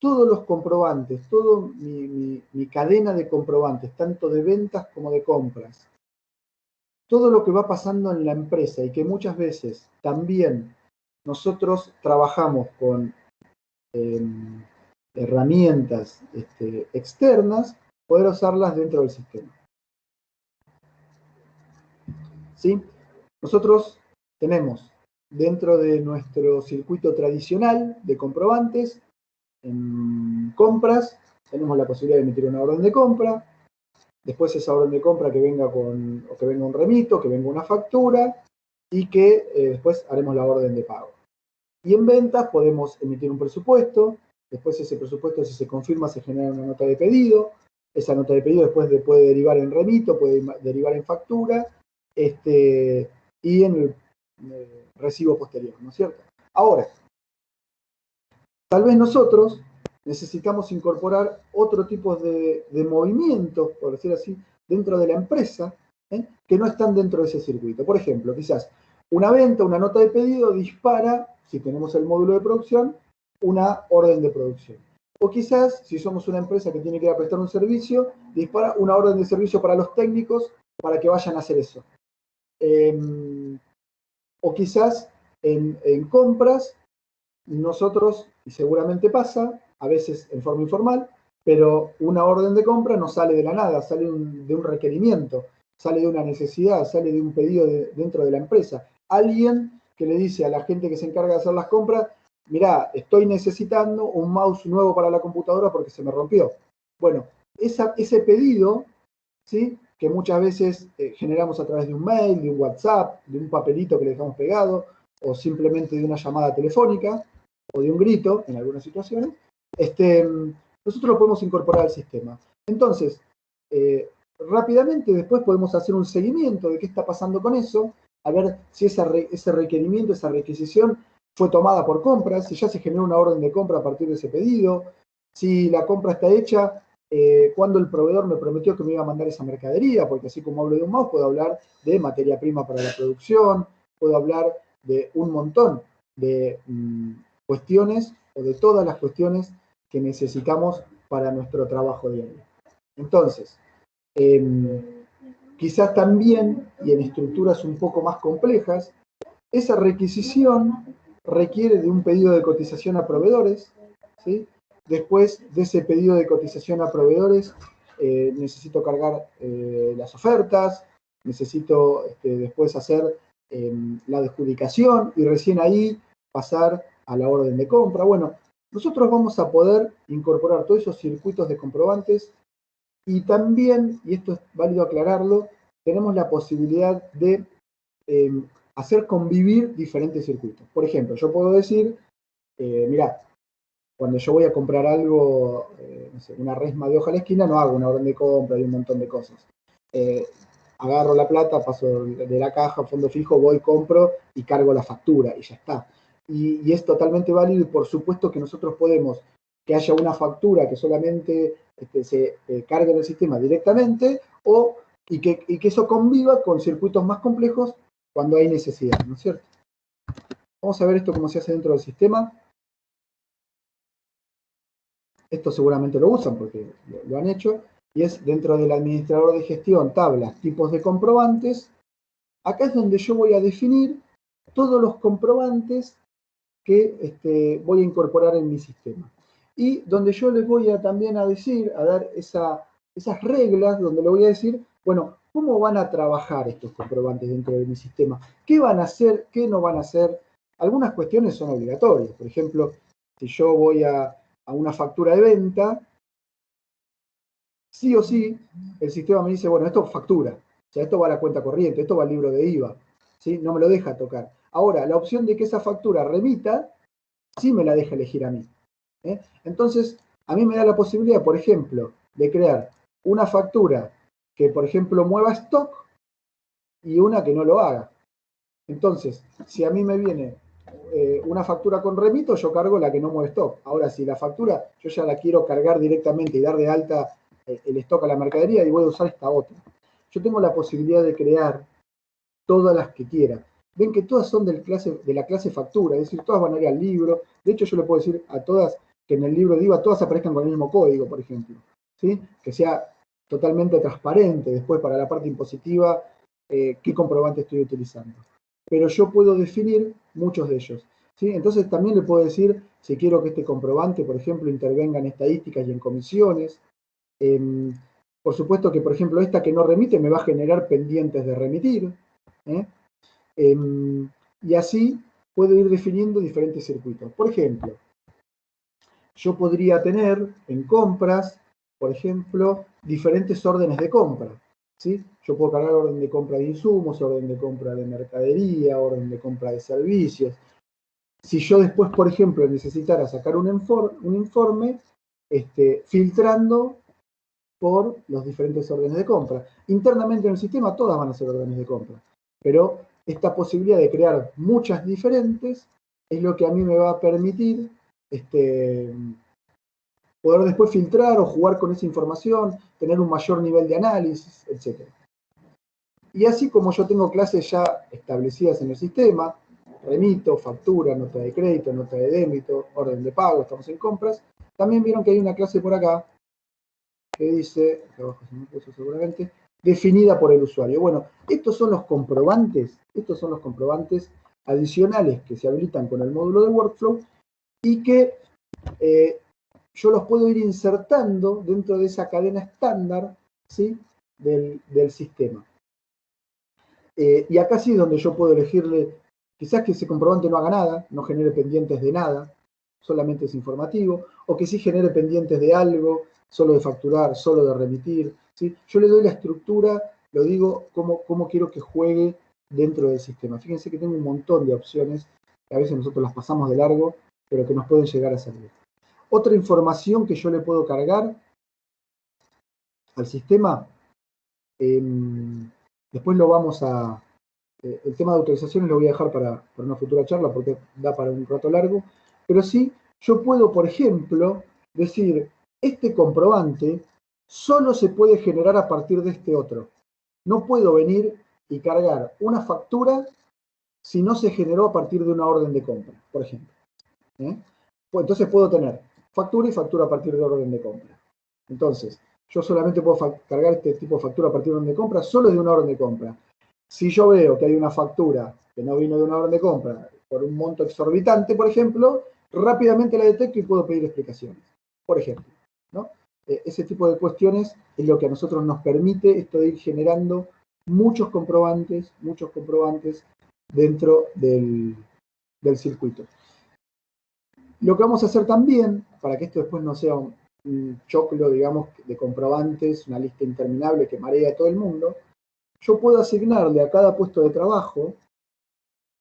todos los comprobantes, toda mi cadena de comprobantes, tanto de ventas como de compras, todo lo que va pasando en la empresa y que muchas veces también nosotros trabajamos con herramientas externas, poder usarlas dentro del sistema. ¿Sí? Nosotros tenemos dentro de nuestro circuito tradicional de comprobantes, en compras, tenemos la posibilidad de emitir una orden de compra, después esa orden de compra que venga un remito, que venga una factura, y que después haremos la orden de pago. Y en ventas podemos emitir un presupuesto, después ese presupuesto, si se confirma, se genera una nota de pedido, esa nota de pedido después puede derivar en remito, puede derivar en factura, y en el recibo posterior, ¿no es cierto? Ahora, tal vez nosotros necesitamos incorporar otro tipo de movimientos, por decir así, dentro de la empresa, que no están dentro de ese circuito. Por ejemplo, quizás Una venta, una nota de pedido dispara, si tenemos el módulo de producción, una orden de producción. O quizás, si somos una empresa que tiene que ir a prestar un servicio, dispara una orden de servicio para los técnicos para que vayan a hacer eso. O quizás en compras, nosotros, y seguramente pasa, a veces en forma informal, pero una orden de compra no sale de la nada, sale de un requerimiento, sale de una necesidad, sale de un pedido dentro de la empresa. Alguien que le dice a la gente que se encarga de hacer las compras, mirá, estoy necesitando un mouse nuevo para la computadora porque se me rompió. Bueno, ese pedido, ¿sí?, que muchas veces generamos a través de un mail, de un WhatsApp, de un papelito que le dejamos pegado, o simplemente de una llamada telefónica, o de un grito, en algunas situaciones, nosotros lo podemos incorporar al sistema. Entonces, rápidamente después podemos hacer un seguimiento de qué está pasando con eso, a ver si ese requerimiento, esa requisición fue tomada por compras, si ya se generó una orden de compra a partir de ese pedido, si la compra está hecha, cuando el proveedor me prometió que me iba a mandar esa mercadería, porque así como hablo de un mouse, puedo hablar de materia prima para la producción, puedo hablar de un montón de cuestiones o de todas las cuestiones que necesitamos para nuestro trabajo diario. Entonces, quizás también, y en estructuras un poco más complejas, esa requisición requiere de un pedido de cotización a proveedores, ¿sí? Después de ese pedido de cotización a proveedores, necesito cargar las ofertas, necesito después hacer la adjudicación y recién ahí pasar a la orden de compra. Bueno, nosotros vamos a poder incorporar todos esos circuitos de comprobantes y también, y esto es válido aclararlo, tenemos la posibilidad de hacer convivir diferentes circuitos. Por ejemplo, yo puedo decir, mirá, cuando yo voy a comprar algo, no sé, una resma de hoja a la esquina, no hago una orden de compra y un montón de cosas. Agarro la plata, paso de la caja a fondo fijo, voy, compro y cargo la factura y ya está. Y es totalmente válido y por supuesto que nosotros podemos que haya una factura que solamente se cargue en el sistema directamente y que eso conviva con circuitos más complejos cuando hay necesidad, ¿no es cierto? Vamos a ver esto cómo se hace dentro del sistema. Esto seguramente lo usan porque lo han hecho, y es dentro del administrador de gestión, tablas, tipos de comprobantes. Acá es donde yo voy a definir todos los comprobantes que voy a incorporar en mi sistema. Y donde yo les voy a también a decir, a dar esas reglas, donde le voy a decir, bueno, ¿cómo van a trabajar estos comprobantes dentro de mi sistema? ¿Qué van a hacer? ¿Qué no van a hacer? Algunas cuestiones son obligatorias. Por ejemplo, si yo voy a una factura de venta, sí o sí, el sistema me dice, bueno, esto es factura, o sea, esto va a la cuenta corriente, esto va al libro de IVA, ¿sí? No me lo deja tocar. Ahora, la opción de que esa factura remita, sí me la deja elegir a mí. Entonces, a mí me da la posibilidad, por ejemplo, de crear una factura que, por ejemplo, mueva stock y una que no lo haga. Entonces, si a mí me viene una factura con remito, yo cargo la que no mueve stock. Ahora, si la factura yo ya la quiero cargar directamente y dar de alta el stock a la mercadería, y voy a usar esta otra. Yo tengo la posibilidad de crear todas las que quiera. Ven que todas son de la clase factura, es decir, todas van a ir al libro. De hecho, yo le puedo decir a todas que en el libro de IVA todas aparezcan con el mismo código, por ejemplo. ¿Sí? Que sea totalmente transparente después para la parte impositiva qué comprobante estoy utilizando. Pero yo puedo definir muchos de ellos. ¿Sí? Entonces también le puedo decir si quiero que este comprobante, por ejemplo, intervenga en estadísticas y en comisiones. Por supuesto que, por ejemplo, esta que no remite me va a generar pendientes de remitir. Y así puedo ir definiendo diferentes circuitos. Por ejemplo, yo podría tener en compras, por ejemplo, diferentes órdenes de compra. ¿Sí? Yo puedo cargar orden de compra de insumos, orden de compra de mercadería, orden de compra de servicios. Si yo después, por ejemplo, necesitara sacar un informe, filtrando por los diferentes órdenes de compra. Internamente en el sistema todas van a ser órdenes de compra, pero esta posibilidad de crear muchas diferentes es lo que a mí me va a permitir poder después filtrar o jugar con esa información, tener un mayor nivel de análisis, etc. Y así como yo tengo clases ya establecidas en el sistema, remito, factura, nota de crédito, nota de débito, orden de pago, estamos en compras, también vieron que hay una clase por acá que dice, acá abajo se me puso seguramente, definida por el usuario. Bueno, estos son los comprobantes adicionales que se habilitan con el módulo de workflow y que yo los puedo ir insertando dentro de esa cadena estándar, ¿sí?, del sistema. Y acá sí es donde yo puedo elegirle, quizás que ese comprobante no haga nada, no genere pendientes de nada, solamente es informativo, o que sí genere pendientes de algo, solo de facturar, solo de remitir, ¿sí? Yo le doy la estructura, lo digo, cómo quiero que juegue dentro del sistema. Fíjense que tengo un montón de opciones, que a veces nosotros las pasamos de largo, pero que nos pueden llegar a servir. Otra información que yo le puedo cargar al sistema, después lo vamos a... el tema de autorizaciones lo voy a dejar para una futura charla porque da para un rato largo, pero sí, yo puedo, por ejemplo, decir, este comprobante solo se puede generar a partir de este otro. No puedo venir y cargar una factura si no se generó a partir de una orden de compra, por ejemplo. Pues entonces puedo tener factura y factura a partir de orden de compra. Entonces, yo solamente puedo cargar este tipo de factura a partir de orden de compra solo de una orden de compra. Si yo veo que hay una factura que no vino de una orden de compra por un monto exorbitante, por ejemplo, rápidamente la detecto y puedo pedir explicaciones, por ejemplo, ¿no? Ese tipo de cuestiones es lo que a nosotros nos permite esto de ir generando muchos comprobantes dentro del circuito. Lo que vamos a hacer también, para que esto después no sea un choclo, digamos, de comprobantes, una lista interminable que marea a todo el mundo, yo puedo asignarle a cada puesto de trabajo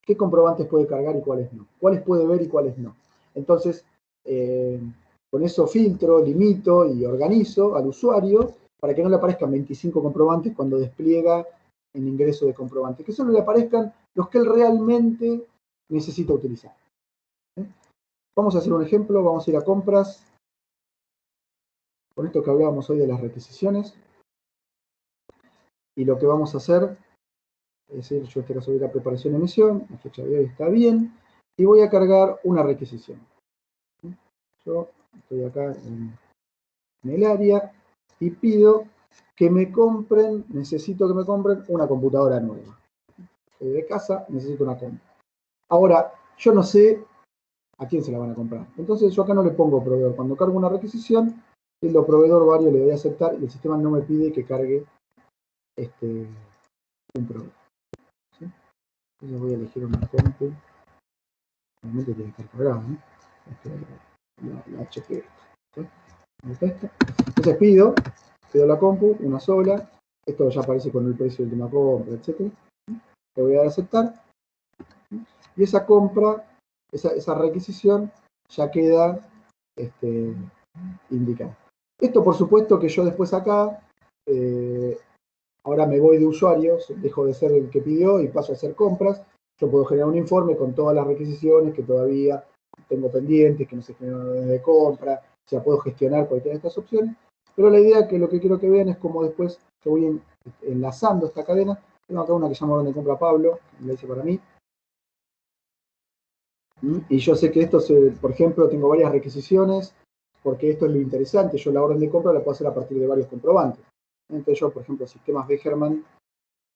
qué comprobantes puede cargar y cuáles no, cuáles puede ver y cuáles no. Entonces, con eso filtro, limito y organizo al usuario para que no le aparezcan 25 comprobantes cuando despliega el ingreso de comprobantes, que solo le aparezcan los que él realmente necesita utilizar. Vamos a hacer un ejemplo, vamos a ir a compras, con esto que hablábamos hoy de las requisiciones, y lo que vamos a hacer es decir, yo en este caso voy a preparación de emisión, la fecha de hoy está bien, y voy a cargar una requisición. Yo estoy acá en el área y pido que me compren, necesito que me compren una computadora nueva. De casa necesito una compra. Ahora, yo no sé a quién se la van a comprar. Entonces yo acá no le pongo proveedor. Cuando cargo una requisición, siendo proveedor varios le doy a aceptar y el sistema no me pide que cargue un proveedor. ¿Sí? Entonces voy a elegir una compu. Realmente tiene que estar cargada, ¿no? La HP. ¿Sí? Entonces pido la compu, una sola. Esto ya aparece con el precio de última compra, etc. Le voy a dar a aceptar. Y esa compra, esa requisición, ya queda indicada. Esto, por supuesto, que yo después acá, ahora me voy de usuarios, dejo de ser el que pidió y paso a hacer compras. Yo puedo generar un informe con todas las requisiciones que todavía tengo pendientes, que no se generaron desde compra, o sea, puedo gestionar cualquiera de estas opciones. Pero la idea que lo que quiero que vean es cómo después yo voy enlazando esta cadena. Tengo acá una que se llama orden de compra Pablo, la hice para mí. Y yo sé que esto, por ejemplo, tengo varias requisiciones, porque esto es lo interesante. Yo la orden de compra la puedo hacer a partir de varios comprobantes. Entonces yo, por ejemplo, Sistemas Begerman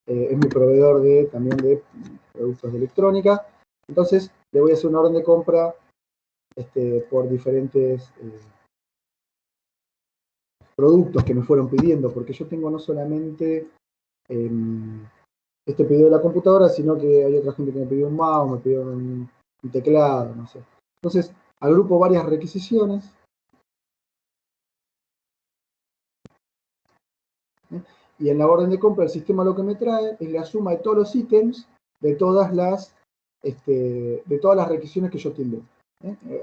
es mi proveedor también de productos de electrónica. Entonces le voy a hacer una orden de compra por diferentes productos que me fueron pidiendo, porque yo tengo no solamente este pedido de la computadora, sino que hay otra gente que me pidió un mouse, me pidió un teclado, no sé. Entonces, agrupo varias requisiciones. Y en la orden de compra el sistema lo que me trae es la suma de todos los ítems de todas las requisiciones que yo tildé.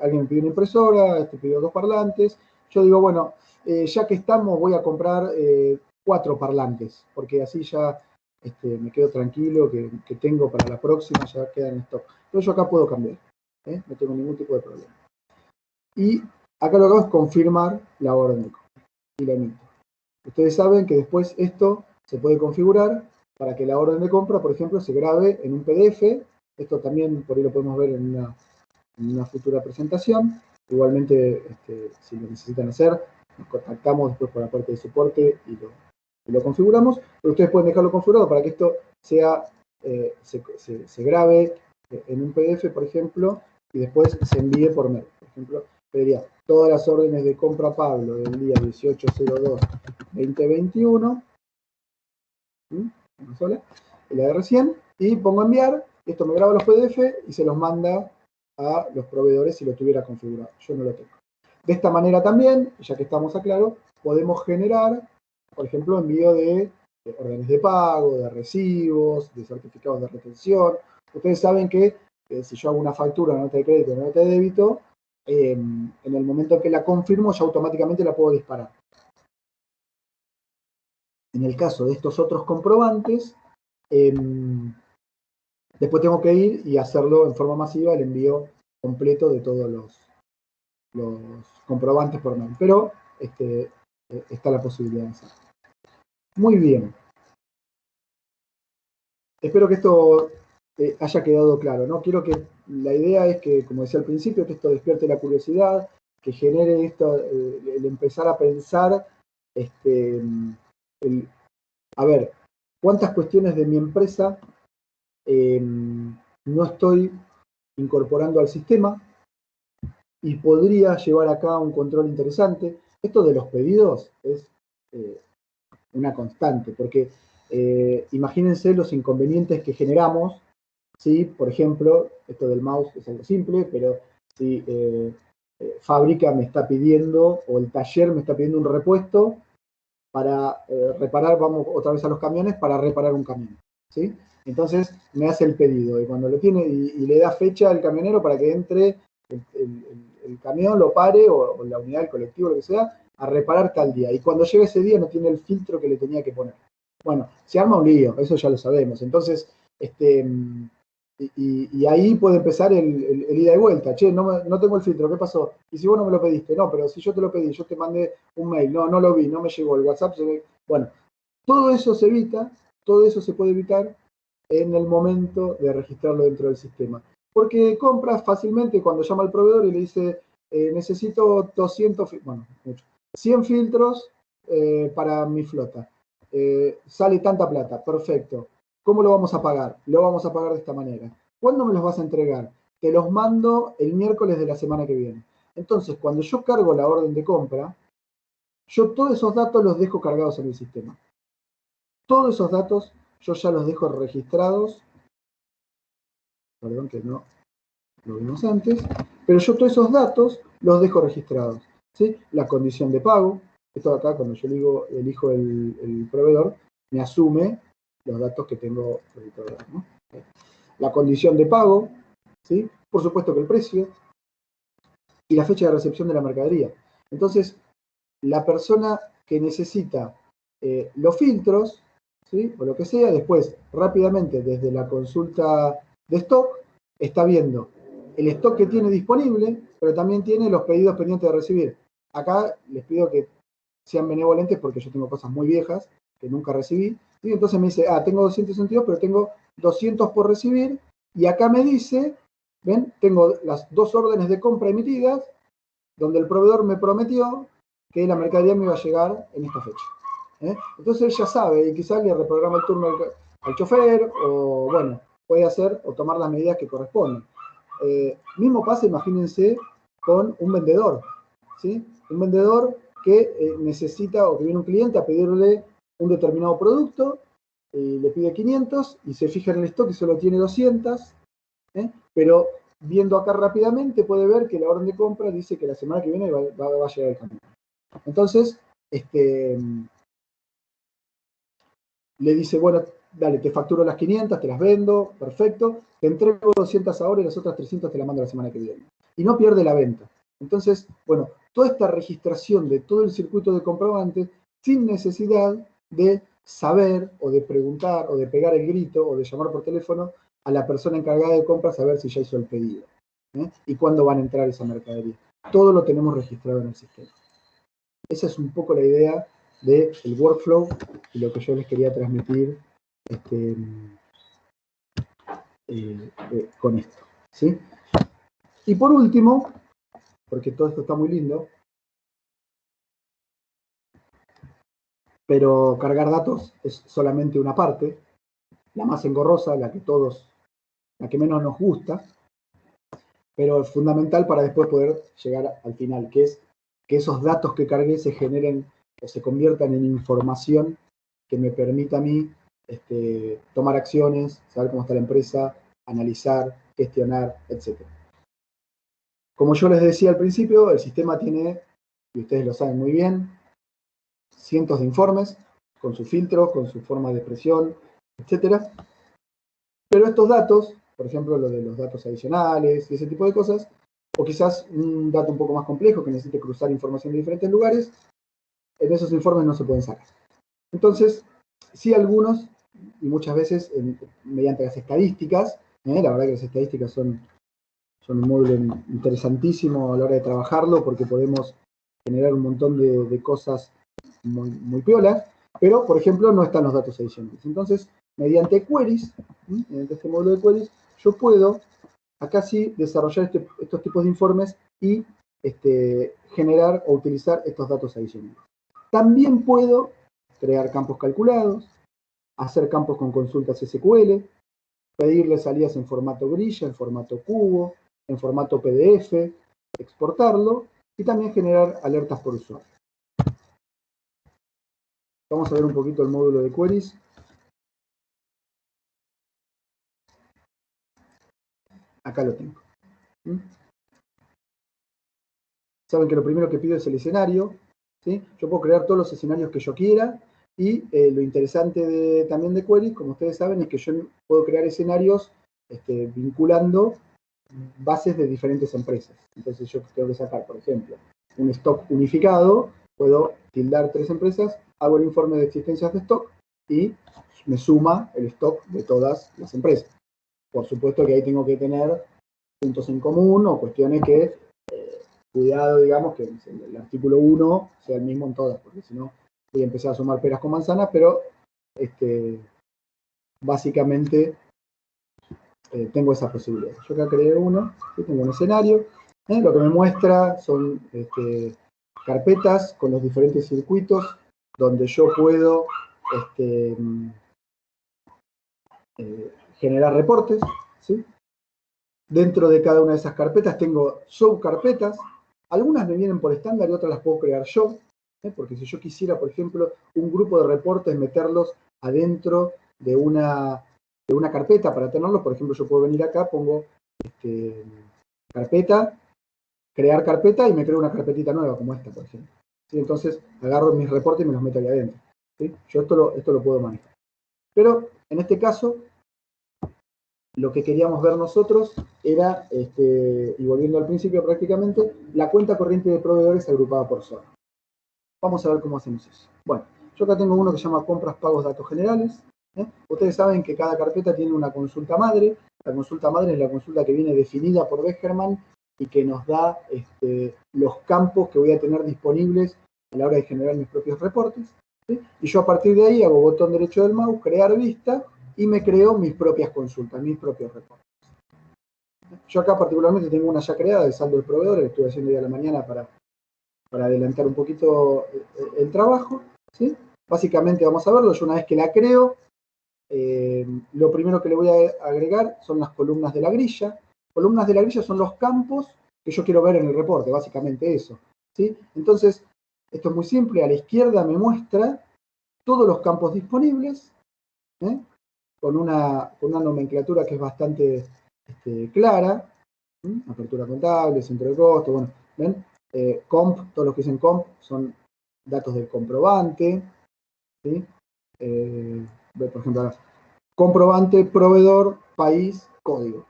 Alguien me pidió una impresora, pidió 2 parlantes. Yo digo, bueno, ya que estamos voy a comprar 4 parlantes, porque así ya me quedo tranquilo que tengo para la próxima, ya queda en stock. Entonces yo acá puedo cambiar, no tengo ningún tipo de problema. Y acá lo que hago es confirmar la orden de compra y la emito. Ustedes saben que después esto se puede configurar para que la orden de compra, por ejemplo, se grabe en un PDF. Esto también por ahí lo podemos ver en una futura presentación. Igualmente, si lo necesitan hacer, nos contactamos después por la parte de soporte y lo configuramos. Pero ustedes pueden dejarlo configurado para que esto sea, se grabe en un PDF, por ejemplo, y después se envíe por mail. Por ejemplo, pediría todas las órdenes de compra Pablo del día 18/02/2021, una sola, la de recién, y pongo enviar, esto me graba los PDF y se los manda a los proveedores si lo tuviera configurado. Yo no lo tengo. De esta manera también, ya que estamos a claro, podemos generar, por ejemplo, envío de órdenes de pago, de recibos, de certificados de retención. Ustedes saben que si yo hago una factura, una nota de crédito, una nota de débito, en el momento en que la confirmo, ya automáticamente la puedo disparar. En el caso de estos otros comprobantes, después tengo que ir y hacerlo en forma masiva, el envío completo de todos los comprobantes por mail. Pero está la posibilidad de hacerlo. Muy bien. Espero que esto haya quedado claro, ¿no? Quiero que la idea es que, como decía al principio, que esto despierte la curiosidad, que genere esto, el empezar a pensar, a ver, ¿cuántas cuestiones de mi empresa no estoy incorporando al sistema y podría llevar acá un control interesante? Esto de los pedidos es una constante, porque imagínense los inconvenientes que generamos, si, por ejemplo, esto del mouse es algo simple, pero si fábrica me está pidiendo, o el taller me está pidiendo un repuesto para reparar, vamos otra vez a los camiones, para reparar un camión, ¿sí? Entonces me hace el pedido, y cuando lo tiene, y le da fecha al camionero para que entre el camión, lo pare, o la unidad, el colectivo, lo que sea, a reparar tal día. Y cuando llega ese día no tiene el filtro que le tenía que poner. Bueno, se arma un lío, eso ya lo sabemos. Entonces, y ahí puede empezar el ida y vuelta. Che, no tengo el filtro, ¿qué pasó? Y si vos no me lo pediste, no, pero si yo te lo pedí, yo te mandé un mail, no lo vi, no me llegó, el WhatsApp se ve. Bueno, todo eso se evita, todo eso se puede evitar en el momento de registrarlo dentro del sistema. Porque compras fácilmente cuando llama al proveedor y le dice, necesito 200, bueno, 100 filtros para mi flota. Sale tanta plata, perfecto. ¿Cómo lo vamos a pagar? Lo vamos a pagar de esta manera. ¿Cuándo me los vas a entregar? Te los mando el miércoles de la semana que viene. Entonces, cuando yo cargo la orden de compra, yo todos esos datos los dejo cargados en el sistema. Todos esos datos yo ya los dejo registrados. Perdón que no lo vimos antes. Pero yo todos esos datos los dejo registrados, ¿sí? La condición de pago. Esto acá, cuando yo elijo el proveedor, me asume los datos que tengo del proveedor, ¿no? La condición de pago, ¿sí? Por supuesto que el precio y la fecha de recepción de la mercadería. Entonces, la persona que necesita los filtros, ¿sí? O lo que sea, después rápidamente desde la consulta de stock está viendo el stock que tiene disponible, pero también tiene los pedidos pendientes de recibir. Acá les pido que sean benevolentes porque yo tengo cosas muy viejas que nunca recibí. ¿Sí? Entonces me dice, tengo 262, pero tengo 200 por recibir. Y acá me dice, ven, tengo las 2 órdenes de compra emitidas, donde el proveedor me prometió que la mercadería me iba a llegar en esta fecha. Entonces él ya sabe, y quizás le reprograma el turno al chofer, o bueno, puede hacer o tomar las medidas que corresponden. Mismo pasa, imagínense, con un vendedor, ¿sí? Un vendedor que necesita, o que viene un cliente a pedirle un determinado producto, y le pide 500 y se fija en el stock y solo tiene 200, pero viendo acá rápidamente puede ver que la orden de compra dice que la semana que viene va a llegar el camión. Entonces, le dice, bueno, dale, te facturo las 500, te las vendo, perfecto, te entrego 200 ahora y las otras 300 te las mando la semana que viene. Y no pierde la venta. Entonces, bueno, toda esta registración de todo el circuito de comprobantes sin necesidad de saber o de preguntar o de pegar el grito o de llamar por teléfono a la persona encargada de compras a ver si ya hizo el pedido y cuándo van a entrar esa mercadería. Todo lo tenemos registrado en el sistema. Esa es un poco la idea del workflow y lo que yo les quería transmitir con esto, ¿sí? Y por último, porque todo esto está muy lindo, pero cargar datos es solamente una parte, la más engorrosa, la que menos nos gusta, pero es fundamental para después poder llegar al final, que es que esos datos que cargué se generen o se conviertan en información que me permita a mí tomar acciones, saber cómo está la empresa, analizar, gestionar, etc. Como yo les decía al principio, el sistema tiene, y ustedes lo saben muy bien, cientos de informes, con sus filtros, con su forma de expresión, etc. Pero estos datos, por ejemplo, lo de los datos adicionales y ese tipo de cosas, o quizás un dato un poco más complejo que necesite cruzar información de diferentes lugares, en esos informes no se pueden sacar. Entonces, sí algunos, y muchas veces mediante las estadísticas, la verdad que las estadísticas son un módulo interesantísimo a la hora de trabajarlo porque podemos generar un montón de cosas muy, muy piolas, pero, por ejemplo, no están los datos adicionales. Entonces, mediante queries, mediante este módulo de queries, yo puedo acá sí desarrollar estos tipos de informes y generar o utilizar estos datos adicionales. También puedo crear campos calculados, hacer campos con consultas SQL, pedirle salidas en formato grilla, en formato cubo, en formato PDF, exportarlo y también generar alertas por usuario. Vamos a ver un poquito el módulo de queries. Acá lo tengo. Saben que lo primero que pido es el escenario, ¿sí? Yo puedo crear todos los escenarios que yo quiera y lo interesante también de queries, como ustedes saben, es que yo puedo crear escenarios vinculando bases de diferentes empresas. Entonces yo tengo que sacar, por ejemplo, un stock unificado, puedo tildar 3 empresas, hago el informe de existencias de stock y me suma el stock de todas las empresas. Por supuesto que ahí tengo que tener puntos en común o cuestiones que, cuidado, digamos, que el artículo 1 sea el mismo en todas, porque si no voy a empezar a sumar peras con manzanas, pero básicamente tengo esa posibilidad. Yo acá creé uno, tengo un escenario, lo que me muestra son carpetas con los diferentes circuitos donde yo puedo generar reportes, ¿sí? Dentro de cada una de esas carpetas tengo subcarpetas, algunas me vienen por estándar y otras las puedo crear yo, porque si yo quisiera, por ejemplo, un grupo de reportes, meterlos adentro de una carpeta para tenerlos, por ejemplo, yo puedo venir acá, pongo carpeta, crear carpeta y me creo una carpetita nueva como esta, por ejemplo. ¿Sí? Entonces agarro mis reportes y me los meto ahí adentro. ¿Sí? Yo esto lo puedo manejar. Pero en este caso, lo que queríamos ver nosotros era, y volviendo al principio prácticamente, la cuenta corriente de proveedores agrupada por zona. Vamos a ver cómo hacemos eso. Bueno, yo acá tengo uno que se llama compras, pagos, datos generales. Ustedes saben que cada carpeta tiene una consulta madre. La consulta madre es la consulta que viene definida por Beckerman y que nos da los campos que voy a tener disponibles a la hora de generar mis propios reportes. ¿Sí? Y yo a partir de ahí hago botón derecho del mouse, crear vista, y me creo mis propias consultas, mis propios reportes. Yo acá particularmente tengo una ya creada de saldo de proveedores, que estoy haciendo hoy a la mañana para adelantar un poquito el trabajo, ¿sí? Básicamente vamos a verlo, yo una vez que la creo, lo primero que le voy a agregar son las columnas de la grilla. Columnas de la grilla son los campos que yo quiero ver en el reporte, básicamente eso, ¿sí? Entonces, esto es muy simple, a la izquierda me muestra todos los campos disponibles, con una nomenclatura que es bastante clara, apertura contable, centro de costo, bueno, ¿ven? Comp, todos los que dicen comp son datos del comprobante, ¿sí? Por ejemplo, comprobante, proveedor, país, código.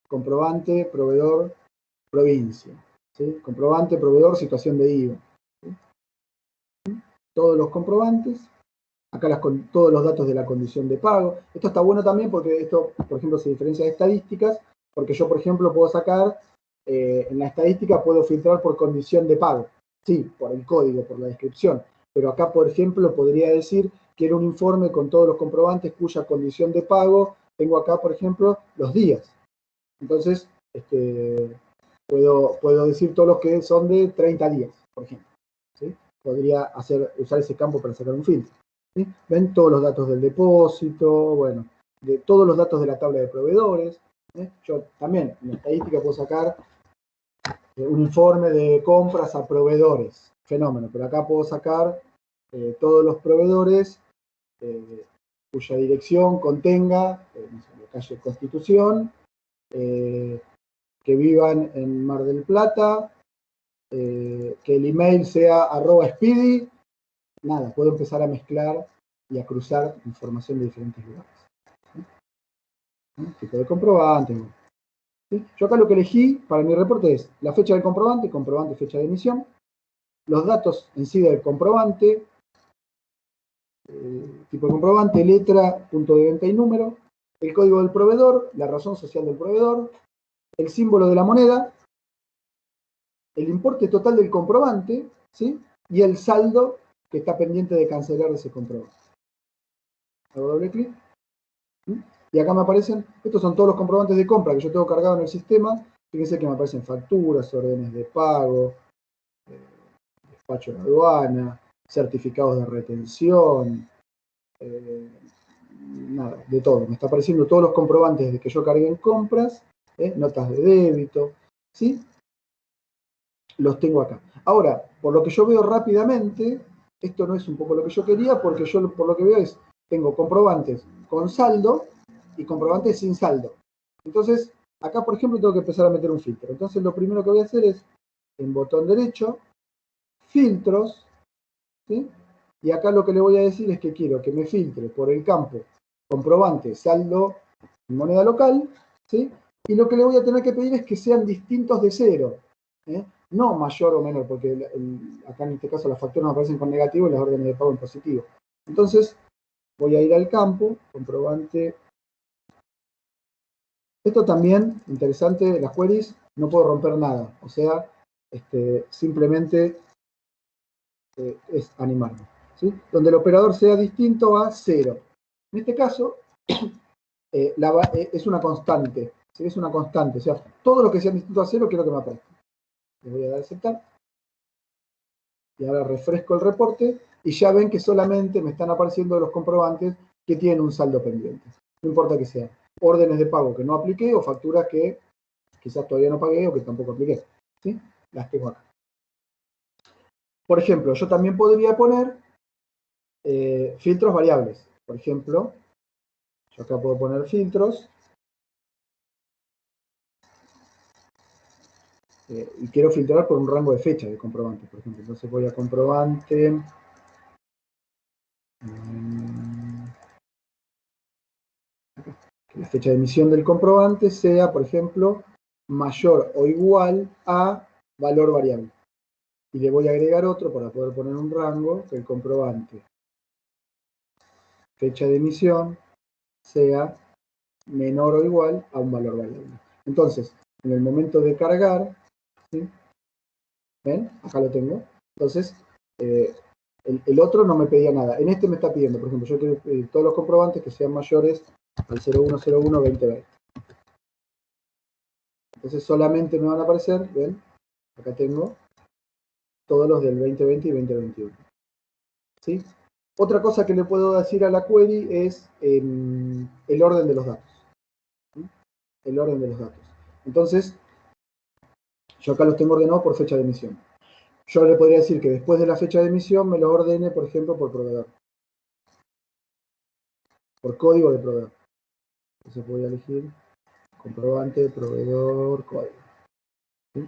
Comprobante, proveedor, provincia. ¿Sí? Comprobante, proveedor, situación de IVA. ¿Sí? Todos los comprobantes. Acá todos los datos de la condición de pago. Esto está bueno también porque esto, por ejemplo, se diferencia de estadísticas, porque yo, por ejemplo, puedo sacar, en la estadística puedo filtrar por condición de pago. Sí, por el código, por la descripción. Pero acá, por ejemplo, podría decir quiero un informe con todos los comprobantes cuya condición de pago, tengo acá, por ejemplo, los días. Entonces, puedo decir todos los que son de 30 días, por ejemplo. ¿Sí? Podría usar ese campo para sacar un filtro. ¿Sí? Ven todos los datos del depósito, bueno, de todos los datos de la tabla de proveedores. Yo también en la estadística puedo sacar un informe de compras a proveedores, fenómeno, pero acá puedo sacar todos los proveedores cuya dirección contenga, no sé, la calle Constitución, que vivan en Mar del Plata, que el email sea @speedy, nada, puedo empezar a mezclar y a cruzar información de diferentes lugares. ¿Sí? Tipo de comprobante. ¿Sí? Yo acá lo que elegí para mi reporte es la fecha del comprobante, comprobante, fecha de emisión, los datos en sí del comprobante, tipo de comprobante, letra, punto de venta y número, el código del proveedor, la razón social del proveedor, el símbolo de la moneda, el importe total del comprobante, ¿sí? Y el saldo que está pendiente de cancelar de ese comprobante. Hago doble clic. ¿Sí? Y acá me aparecen, estos son todos los comprobantes de compra que yo tengo cargado en el sistema. Fíjense que me aparecen facturas, órdenes de pago, despacho de aduana, certificados de retención, nada, de todo. Me está apareciendo todos los comprobantes de que yo cargué en compras, notas de débito, ¿sí? Los tengo acá. Ahora, por lo que yo veo rápidamente, esto no es un poco lo que yo quería, porque yo por lo que veo tengo comprobantes con saldo y comprobantes sin saldo. Entonces, acá por ejemplo tengo que empezar a meter un filtro. Entonces lo primero que voy a hacer es, en botón derecho, filtros, ¿sí? Y acá lo que le voy a decir es que quiero que me filtre por el campo comprobante, saldo, moneda local, ¿sí? Y lo que le voy a tener que pedir es que sean distintos de cero, ¿eh? No mayor o menor, porque acá en este caso las facturas me aparecen con negativo y las órdenes de pago en positivo. Entonces, voy a ir al campo, comprobante. Esto también, interesante, las queries, no puedo romper nada. O sea, simplemente es animarme, ¿sí? Donde el operador sea distinto a 0. En este caso, es una constante. ¿Sí? Es una constante. O sea, todo lo que sea distinto a 0 quiero que me aparezca. Le voy a dar a aceptar. Y ahora refresco el reporte y ya ven que solamente me están apareciendo los comprobantes que tienen un saldo pendiente. No importa que sean órdenes de pago que no apliqué o facturas que quizás todavía no pagué o que tampoco apliqué. ¿Sí? Las tengo acá. Por ejemplo, yo también podría poner filtros variables. Por ejemplo, yo acá puedo poner filtros y quiero filtrar por un rango de fecha de comprobante, por ejemplo. Entonces voy a comprobante. Que la fecha de emisión del comprobante sea, por ejemplo, mayor o igual a valor variable. Y le voy a agregar otro para poder poner un rango, que el comprobante fecha de emisión sea menor o igual a un valor variable. Entonces, en el momento de cargar, ¿sí? ¿Ven? Acá lo tengo. Entonces, el otro no me pedía nada. En este me está pidiendo, por ejemplo, yo quiero pedir todos los comprobantes que sean mayores al 0101-2020. Entonces solamente me van a aparecer, ¿ven? Acá tengo todos los del 2020 y 2021. ¿Sí? Otra cosa que le puedo decir a la query es el orden de los datos. ¿Sí? El orden de los datos. Entonces, yo acá los tengo ordenados por fecha de emisión. Yo le podría decir que después de la fecha de emisión me lo ordene, por ejemplo, por proveedor. Por código de proveedor. Entonces voy a elegir comprobante, proveedor, código. ¿Sí?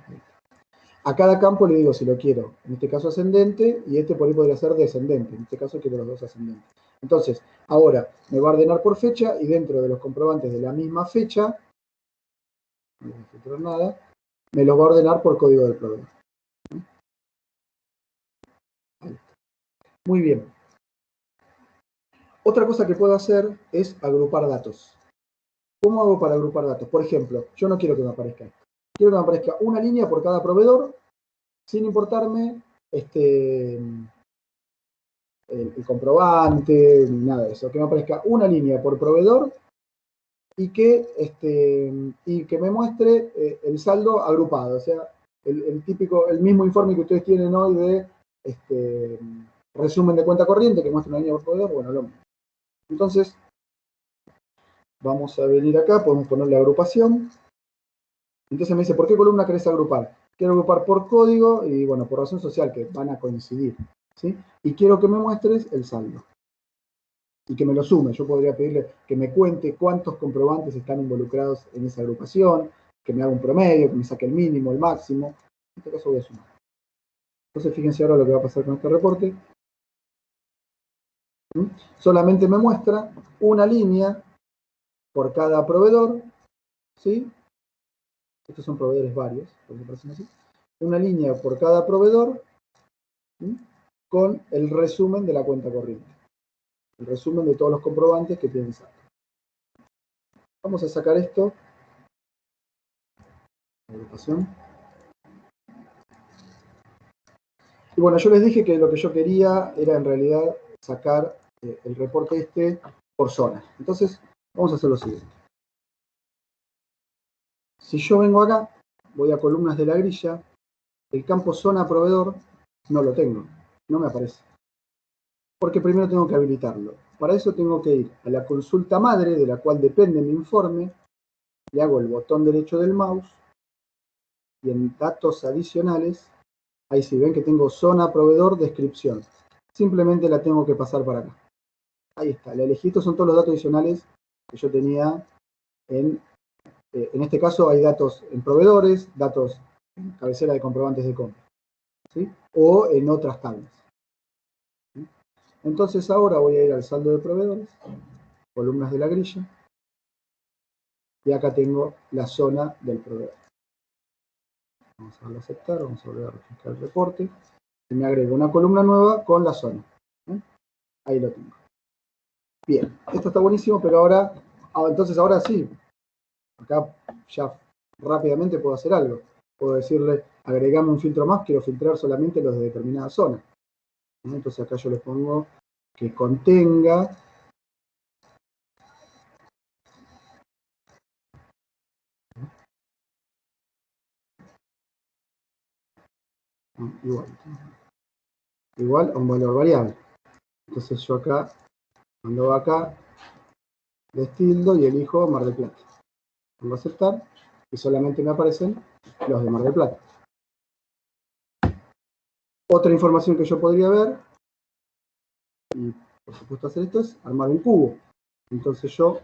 A cada campo le digo si lo quiero, en este caso ascendente, y este por ahí podría ser descendente. En este caso quiero los dos ascendentes. Entonces, ahora me va a ordenar por fecha y dentro de los comprobantes de la misma fecha, no voy a filtrar nada, me los va a ordenar por código del proveedor. Muy bien. Otra cosa que puedo hacer es agrupar datos. ¿Cómo hago para agrupar datos? Por ejemplo, yo no quiero que me aparezca esto. Quiero que me aparezca una línea por cada proveedor, sin importarme el comprobante, ni nada de eso. Que me aparezca una línea por proveedor y que me muestre el saldo agrupado. O sea, el mismo informe que ustedes tienen hoy de resumen de cuenta corriente, que muestra una línea por proveedor, bueno, lo mismo. Entonces, vamos a venir acá, podemos ponerle agrupación. Entonces me dice, ¿por qué columna querés agrupar? Quiero agrupar por código y, bueno, por razón social, que van a coincidir, ¿sí? Y quiero que me muestres el saldo. Y que me lo sume. Yo podría pedirle que me cuente cuántos comprobantes están involucrados en esa agrupación, que me haga un promedio, que me saque el mínimo, el máximo. En este caso voy a sumar. Entonces, fíjense ahora lo que va a pasar con este reporte. Solamente me muestra una línea por cada proveedor, ¿sí? Estos son proveedores varios, por decirlo así. Una línea por cada proveedor, ¿sí? Con el resumen de la cuenta corriente. El resumen de todos los comprobantes que tienen saldo. Vamos a sacar esto. Agrupación. Y bueno, yo les dije que lo que yo quería era en realidad sacar el reporte por zona. Entonces, vamos a hacer lo siguiente. Si yo vengo acá, voy a columnas de la grilla, el campo zona proveedor no lo tengo, no me aparece. Porque primero tengo que habilitarlo. Para eso tengo que ir a la consulta madre, de la cual depende mi informe, le hago el botón derecho del mouse, y en datos adicionales, ahí sí, ven que tengo zona proveedor descripción. Simplemente la tengo que pasar para acá. Ahí está, la elegí. Estos son todos los datos adicionales que yo tenía en este caso hay datos en proveedores, datos en cabecera de comprobantes de compra, ¿sí? O en otras tablas. ¿Sí? Entonces ahora voy a ir al saldo de proveedores, columnas de la grilla, y acá tengo la zona del proveedor. Vamos a darle a aceptar, vamos a volver a registrar el reporte, y me agrego una columna nueva con la zona. ¿Sí? Ahí lo tengo. Bien, esto está buenísimo, pero ahora, entonces ahora sí, acá ya rápidamente puedo hacer algo. Puedo decirle, agregame un filtro más, quiero filtrar solamente los de determinada zona. Entonces acá yo le pongo que contenga igual a un valor variable. Entonces yo acá, cuando va acá, destildo y elijo Mar del Plata. Pongo a aceptar y solamente me aparecen los de Mar del Plata. Otra información que yo podría ver, y por supuesto hacer esto, es armar un cubo. Entonces yo,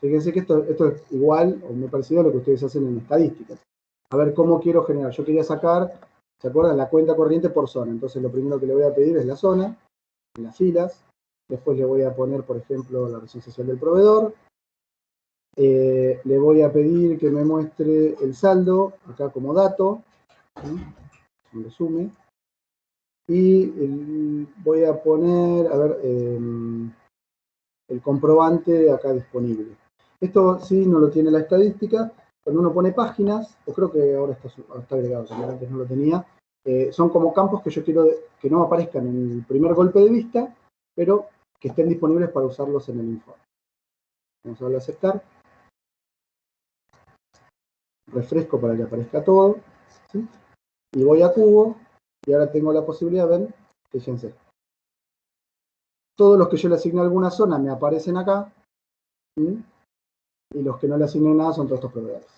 fíjense que esto es igual o muy parecido a lo que ustedes hacen en estadísticas. A ver cómo quiero generar. Yo quería sacar, ¿se acuerdan? La cuenta corriente por zona. Entonces lo primero que le voy a pedir es la zona, en las filas. Después le voy a poner, por ejemplo, la razón social del proveedor. Le voy a pedir que me muestre el saldo, acá como dato, un resumen. Y voy a poner, a ver, el comprobante acá disponible. Esto sí no lo tiene la estadística. Cuando uno pone páginas, o creo que ahora está agregado, también antes no lo tenía, son como campos que yo quiero que no aparezcan en el primer golpe de vista, pero que estén disponibles para usarlos en el informe. Vamos a darle a aceptar. Refresco para que aparezca todo, ¿sí? Y voy a cubo, y ahora tengo la posibilidad de ver, fíjense, todos los que yo le asigné a alguna zona me aparecen acá, ¿sí? Y los que no le asigné nada son todos estos proveedores.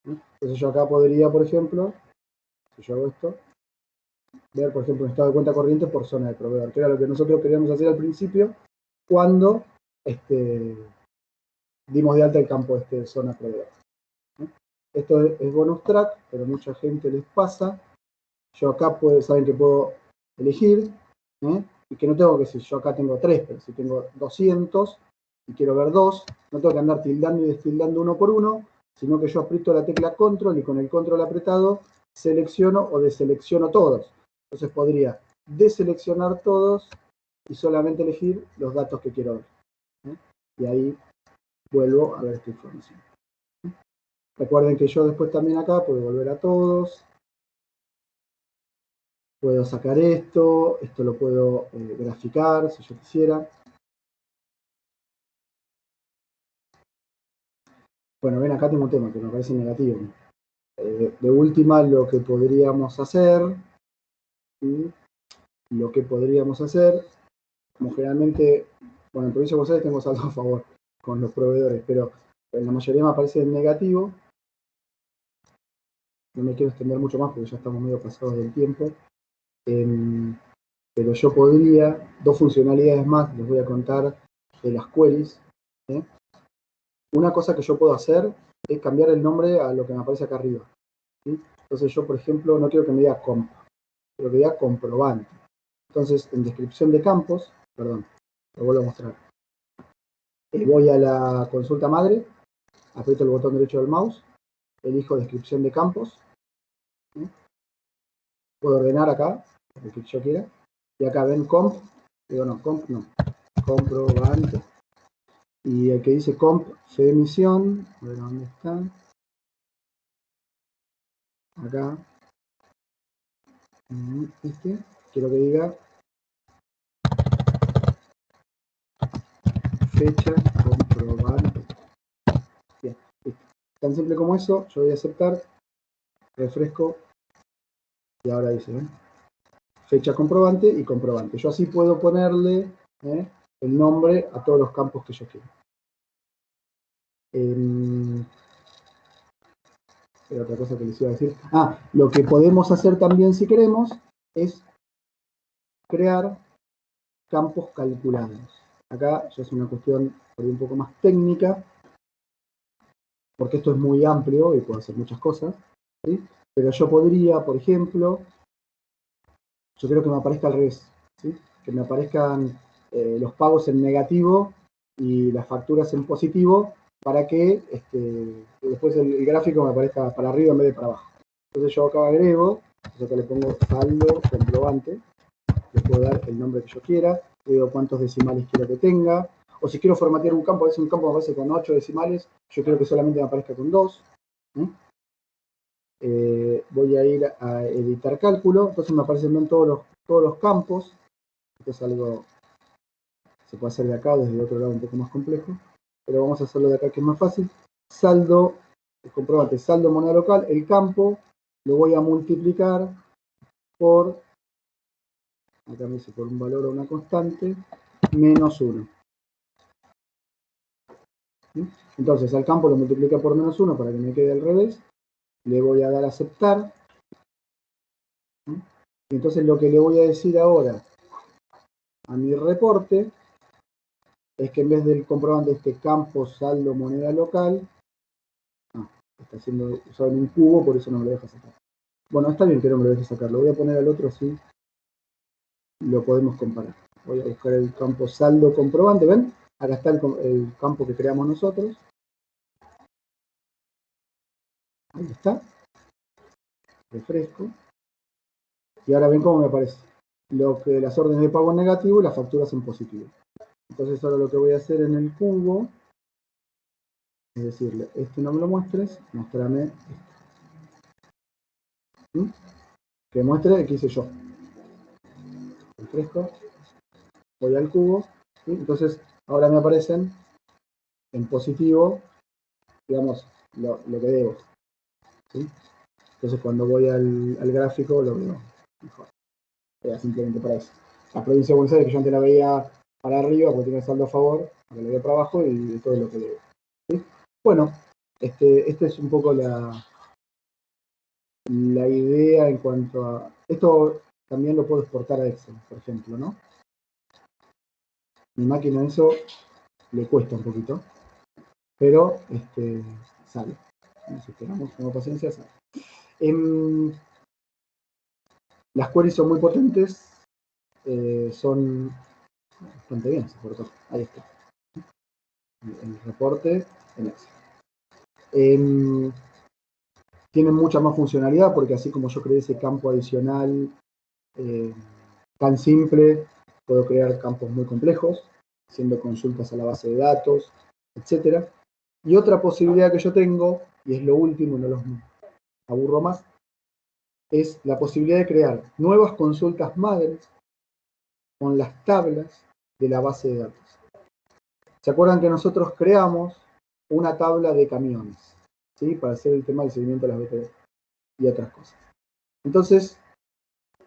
¿Sí? Entonces yo acá podría, por ejemplo, si yo hago esto, ver, por ejemplo, un estado de cuenta corriente por zona de proveedor, que era lo que nosotros queríamos hacer al principio, cuando dimos de alta el campo de zona proveedor. ¿Sí? Esto es bonus track, pero mucha gente les pasa. Yo acá saben que puedo elegir, y que no tengo que, si yo acá tengo 3, pero si tengo 200 y quiero ver 2, no tengo que andar tildando y destildando uno por uno, sino que yo aprieto la tecla control y con el control apretado selecciono o deselecciono todos. Entonces podría deseleccionar todos y solamente elegir los datos que quiero ver. Y ahí vuelvo a ver esta información. Recuerden que yo después también acá puedo volver a todos, Puedo sacar esto lo puedo graficar si yo quisiera. Bueno, ven, acá tengo un tema que me parece negativo. De última, lo que podríamos hacer, como generalmente, bueno, en Provincia de Buenos Aires tengo saldo a favor con los proveedores, pero en la mayoría me aparece en negativo. No me quiero extender mucho más porque ya estamos medio pasados del tiempo. Pero yo podría, dos funcionalidades más, les voy a contar de las queries. Una cosa que yo puedo hacer es cambiar el nombre a lo que me aparece acá arriba. ¿Sí? Entonces yo, por ejemplo, no quiero que me diga comp, quiero que diga comprobante. Entonces, en descripción de campos, perdón, lo vuelvo a mostrar. Voy a la consulta madre, aprieto el botón derecho del mouse, elijo descripción de campos. ¿Sí? Puedo ordenar acá, lo que yo quiera. Y acá ven comp, digo no, comp no, comprobante. Y el que dice comp fe de emisión, a ver dónde está. Acá. Quiero que diga fecha comprobante. Bien, listo. Tan simple como eso, yo voy a aceptar, refresco y ahora dice fecha comprobante y comprobante. Yo así puedo ponerle el nombre a todos los campos que yo quiero. Era otra cosa que les iba a decir. Lo que podemos hacer también si queremos es crear campos calculados. Acá ya es una cuestión un poco más técnica, porque esto es muy amplio y puedo hacer muchas cosas, ¿sí? Pero yo podría, por ejemplo, yo quiero que me aparezca al revés, ¿sí? Que me aparezcan los pagos en negativo y las facturas en positivo para que después el gráfico me aparezca para arriba en vez de para abajo. Entonces yo acá agrego, acá le pongo saldo comprobante, le puedo dar el nombre que yo quiera, le digo cuántos decimales quiero que tenga, o si quiero formatear un campo, a veces un campo me aparece con 8 decimales, yo quiero que solamente me aparezca con 2. Voy a ir a editar cálculo, entonces me aparecen todos los campos. Esto es algo que se puede hacer de acá, desde otro lado un poco más complejo, pero vamos a hacerlo de acá que es más fácil. Saldo, comprobante, saldo moneda local, el campo lo voy a multiplicar por, acá me dice por un valor o una constante, menos 1. Entonces al campo lo multiplica por menos 1 para que me quede al revés, le voy a dar a aceptar. Y entonces lo que le voy a decir ahora a mi reporte es que en vez del comprobante de este campo saldo moneda local, está siendo usado en un cubo, por eso no me lo deja sacar. Bueno, está bien que no me lo deje sacar, lo voy a poner al otro así lo podemos comparar. Voy a buscar el campo saldo comprobante, ¿ven? Acá está el campo que creamos nosotros. Ahí está. Refresco. Y ahora ven cómo me aparece. Las órdenes de pago en negativo y las facturas en positivo. Entonces ahora lo que voy a hacer en el cubo es decirle, no me lo muestres, mostrame este. Que muestre que hice yo. Refresco. Voy al cubo. ¿Sí? Entonces ahora me aparecen en positivo, digamos, lo que debo. ¿Sí? Entonces cuando voy al gráfico lo veo mejor. Era simplemente para eso. La provincia de Buenos Aires que yo antes la veía para arriba porque tiene saldo a favor, ahora la veo para abajo y todo lo que debo. ¿Sí? Bueno, esta es un poco la idea en cuanto a... Esto también lo puedo exportar a Excel, por ejemplo, ¿no? Mi máquina eso le cuesta un poquito, pero sale. Si esperamos, tengo paciencia, sale. Las queries son muy potentes, son bastante bien, se cortó. Ahí está. El reporte en Excel. Tienen mucha más funcionalidad porque así como yo creé ese campo adicional tan simple, puedo crear campos muy complejos, haciendo consultas a la base de datos, etc. Y otra posibilidad que yo tengo, y es lo último, no los aburro más, es la posibilidad de crear nuevas consultas madres con las tablas de la base de datos. ¿Se acuerdan que nosotros creamos una tabla de camiones, ¿sí? Para hacer el tema del seguimiento de las BTV y otras cosas. Entonces,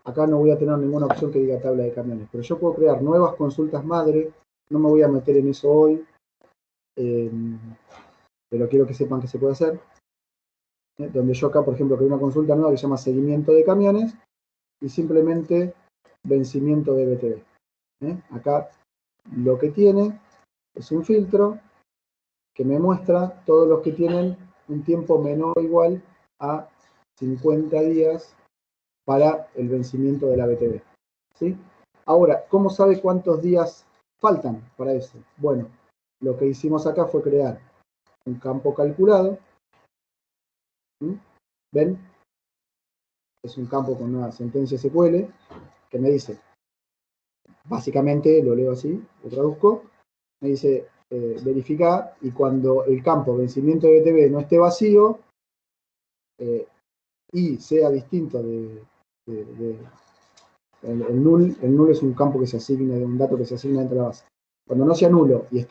acá no voy a tener ninguna opción que diga tabla de camiones, pero yo puedo crear nuevas consultas madre. No me voy a meter en eso hoy, pero quiero que sepan que se puede hacer. Donde yo acá, por ejemplo, creo una consulta nueva que se llama seguimiento de camiones y simplemente vencimiento de BTV. Acá lo que tiene es un filtro que me muestra todos los que tienen un tiempo menor o igual a 50 días para el vencimiento de la BTV. ¿Sí? Ahora, ¿cómo sabe cuántos días faltan para eso? Bueno, lo que hicimos acá fue crear un campo calculado. ¿Ven? Es un campo con una sentencia SQL que me dice, básicamente, lo leo así, lo traduzco, me dice, verifica, y cuando el campo vencimiento de BTV no esté vacío y sea distinto el null es un campo que se asigna, de un dato que se asigna dentro de la base. Cuando no sea nulo y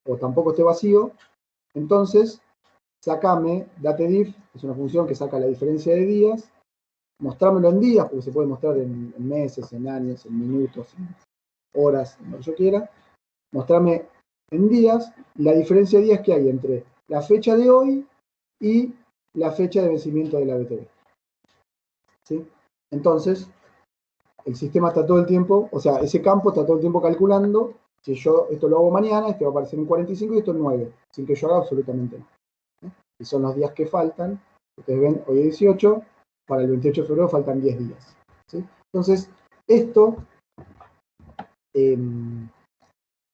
o tampoco esté vacío, entonces sacame datediff, es una función que saca la diferencia de días, mostrámelo en días, porque se puede mostrar en meses, en años, en minutos, en horas, en lo que yo quiera. Mostrarme en días la diferencia de días que hay entre la fecha de hoy y la fecha de vencimiento de la BTV. ¿Sí? Entonces, el sistema está todo el tiempo, o sea, ese campo está todo el tiempo calculando, si yo esto lo hago mañana, este va a aparecer en 45 y esto en 9, sin que yo haga absolutamente nada. Y son los días que faltan. Ustedes ven, hoy es 18, para el 28 de febrero faltan 10 días. ¿Sí? Entonces, esto,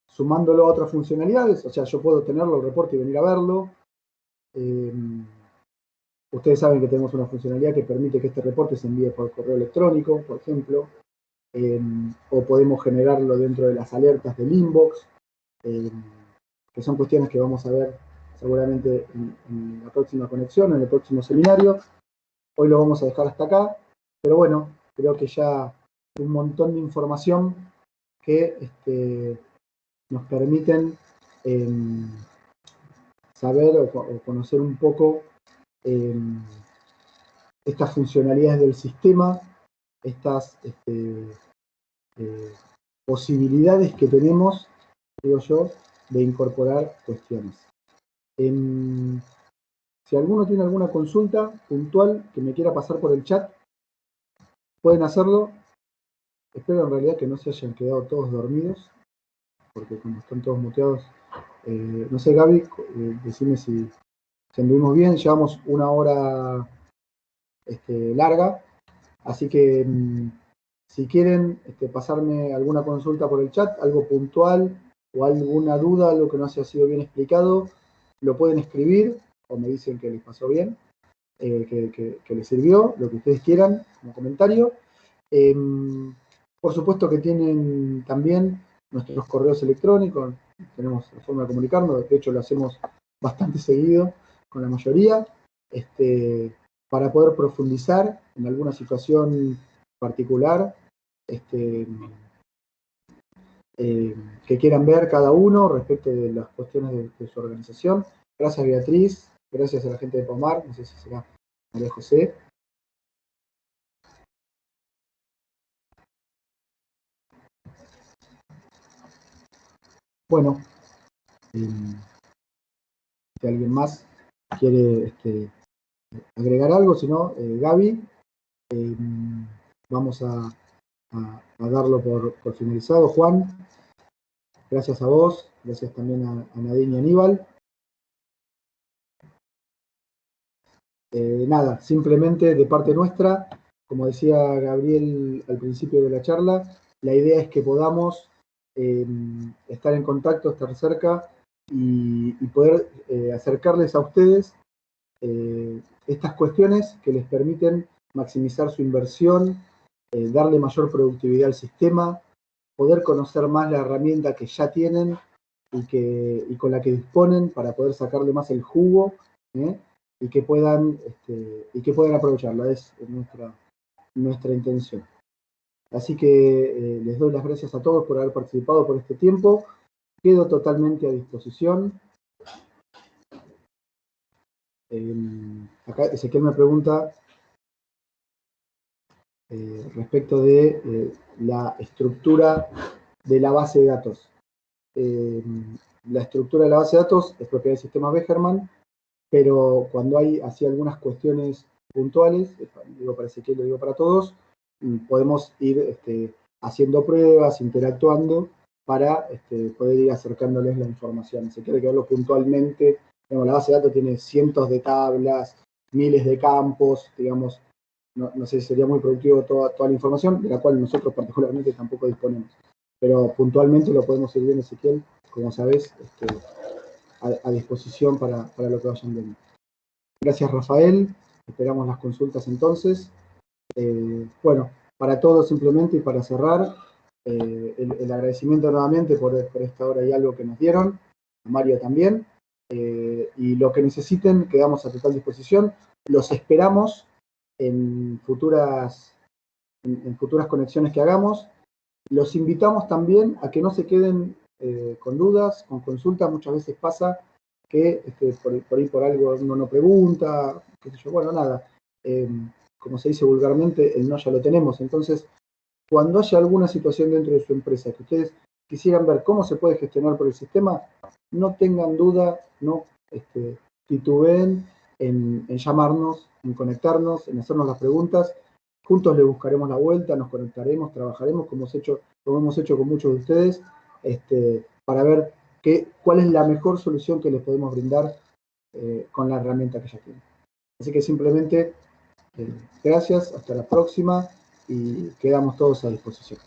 sumándolo a otras funcionalidades, o sea, yo puedo tenerlo, el reporte y venir a verlo. Ustedes saben que tenemos una funcionalidad que permite que este reporte se envíe por correo electrónico, por ejemplo, o podemos generarlo dentro de las alertas del inbox, que son cuestiones que vamos a ver seguramente en la próxima conexión, en el próximo seminario. Hoy lo vamos a dejar hasta acá, pero bueno, creo que ya un montón de información que nos permiten saber o conocer un poco estas funcionalidades del sistema, estas posibilidades que tenemos, digo yo, de incorporar cuestiones. Si alguno tiene alguna consulta puntual que me quiera pasar por el chat, pueden hacerlo. Espero en realidad que no se hayan quedado todos dormidos, porque como están todos muteados, no sé, Gaby, decime si anduvimos bien. Llevamos una hora larga, así que si quieren pasarme alguna consulta por el chat, algo puntual o alguna duda, algo que no haya sido bien explicado, lo pueden escribir o me dicen que les pasó bien, que les sirvió, lo que ustedes quieran como comentario. Por supuesto que tienen también nuestros correos electrónicos, tenemos la forma de comunicarnos, de hecho lo hacemos bastante seguido con la mayoría, para poder profundizar en alguna situación particular que quieran ver cada uno respecto de las cuestiones de su organización. Gracias, Beatriz, gracias a la gente de Pomar, no sé si será María José. Bueno, si alguien más quiere agregar algo, si no, Gaby, vamos a darlo por finalizado. Juan, gracias a vos, gracias también a Nadine y Aníbal. Nada, simplemente de parte nuestra, como decía Gabriel al principio de la charla, la idea es que podamos estar en contacto, estar cerca y poder acercarles a ustedes estas cuestiones que les permiten maximizar su inversión, darle mayor productividad al sistema, poder conocer más la herramienta que ya tienen y con la que disponen para poder sacarle más el jugo y que puedan aprovecharla. Es nuestra nuestra intención. Así que les doy las gracias a todos por haber participado por este tiempo. Quedo totalmente a disposición. Acá Ezequiel me pregunta respecto de la estructura de la base de datos. La estructura de la base de datos es propiedad del sistema Bechermann, pero cuando hay así algunas cuestiones puntuales, digo para Ezequiel, lo digo para todos, podemos ir haciendo pruebas, interactuando para poder ir acercándoles la información. Se quiere que hablo puntualmente. Digamos, la base de datos tiene cientos de tablas, miles de campos, digamos, no sé si sería muy productivo toda la información, de la cual nosotros particularmente tampoco disponemos. Pero puntualmente lo podemos ir viendo, Ezequiel, como sabés, a disposición para lo que vayan viendo. Gracias, Rafael. Esperamos las consultas entonces. Bueno, para todos simplemente y para cerrar, el agradecimiento nuevamente por esta hora y algo que nos dieron, a Mario también, y lo que necesiten quedamos a total disposición. Los esperamos en futuras conexiones que hagamos. Los invitamos también a que no se queden con dudas, con consultas. Muchas veces pasa que por algo uno no pregunta, qué sé yo, bueno, nada. Como se dice vulgarmente, el no ya lo tenemos. Entonces, cuando haya alguna situación dentro de su empresa que ustedes quisieran ver cómo se puede gestionar por el sistema, no tengan duda, no titubeen en llamarnos, en conectarnos, en hacernos las preguntas. Juntos le buscaremos la vuelta, nos conectaremos, trabajaremos como hemos hecho con muchos de ustedes, para ver cuál es la mejor solución que les podemos brindar con la herramienta que ya tienen. Así que simplemente gracias, hasta la próxima y quedamos todos a disposición.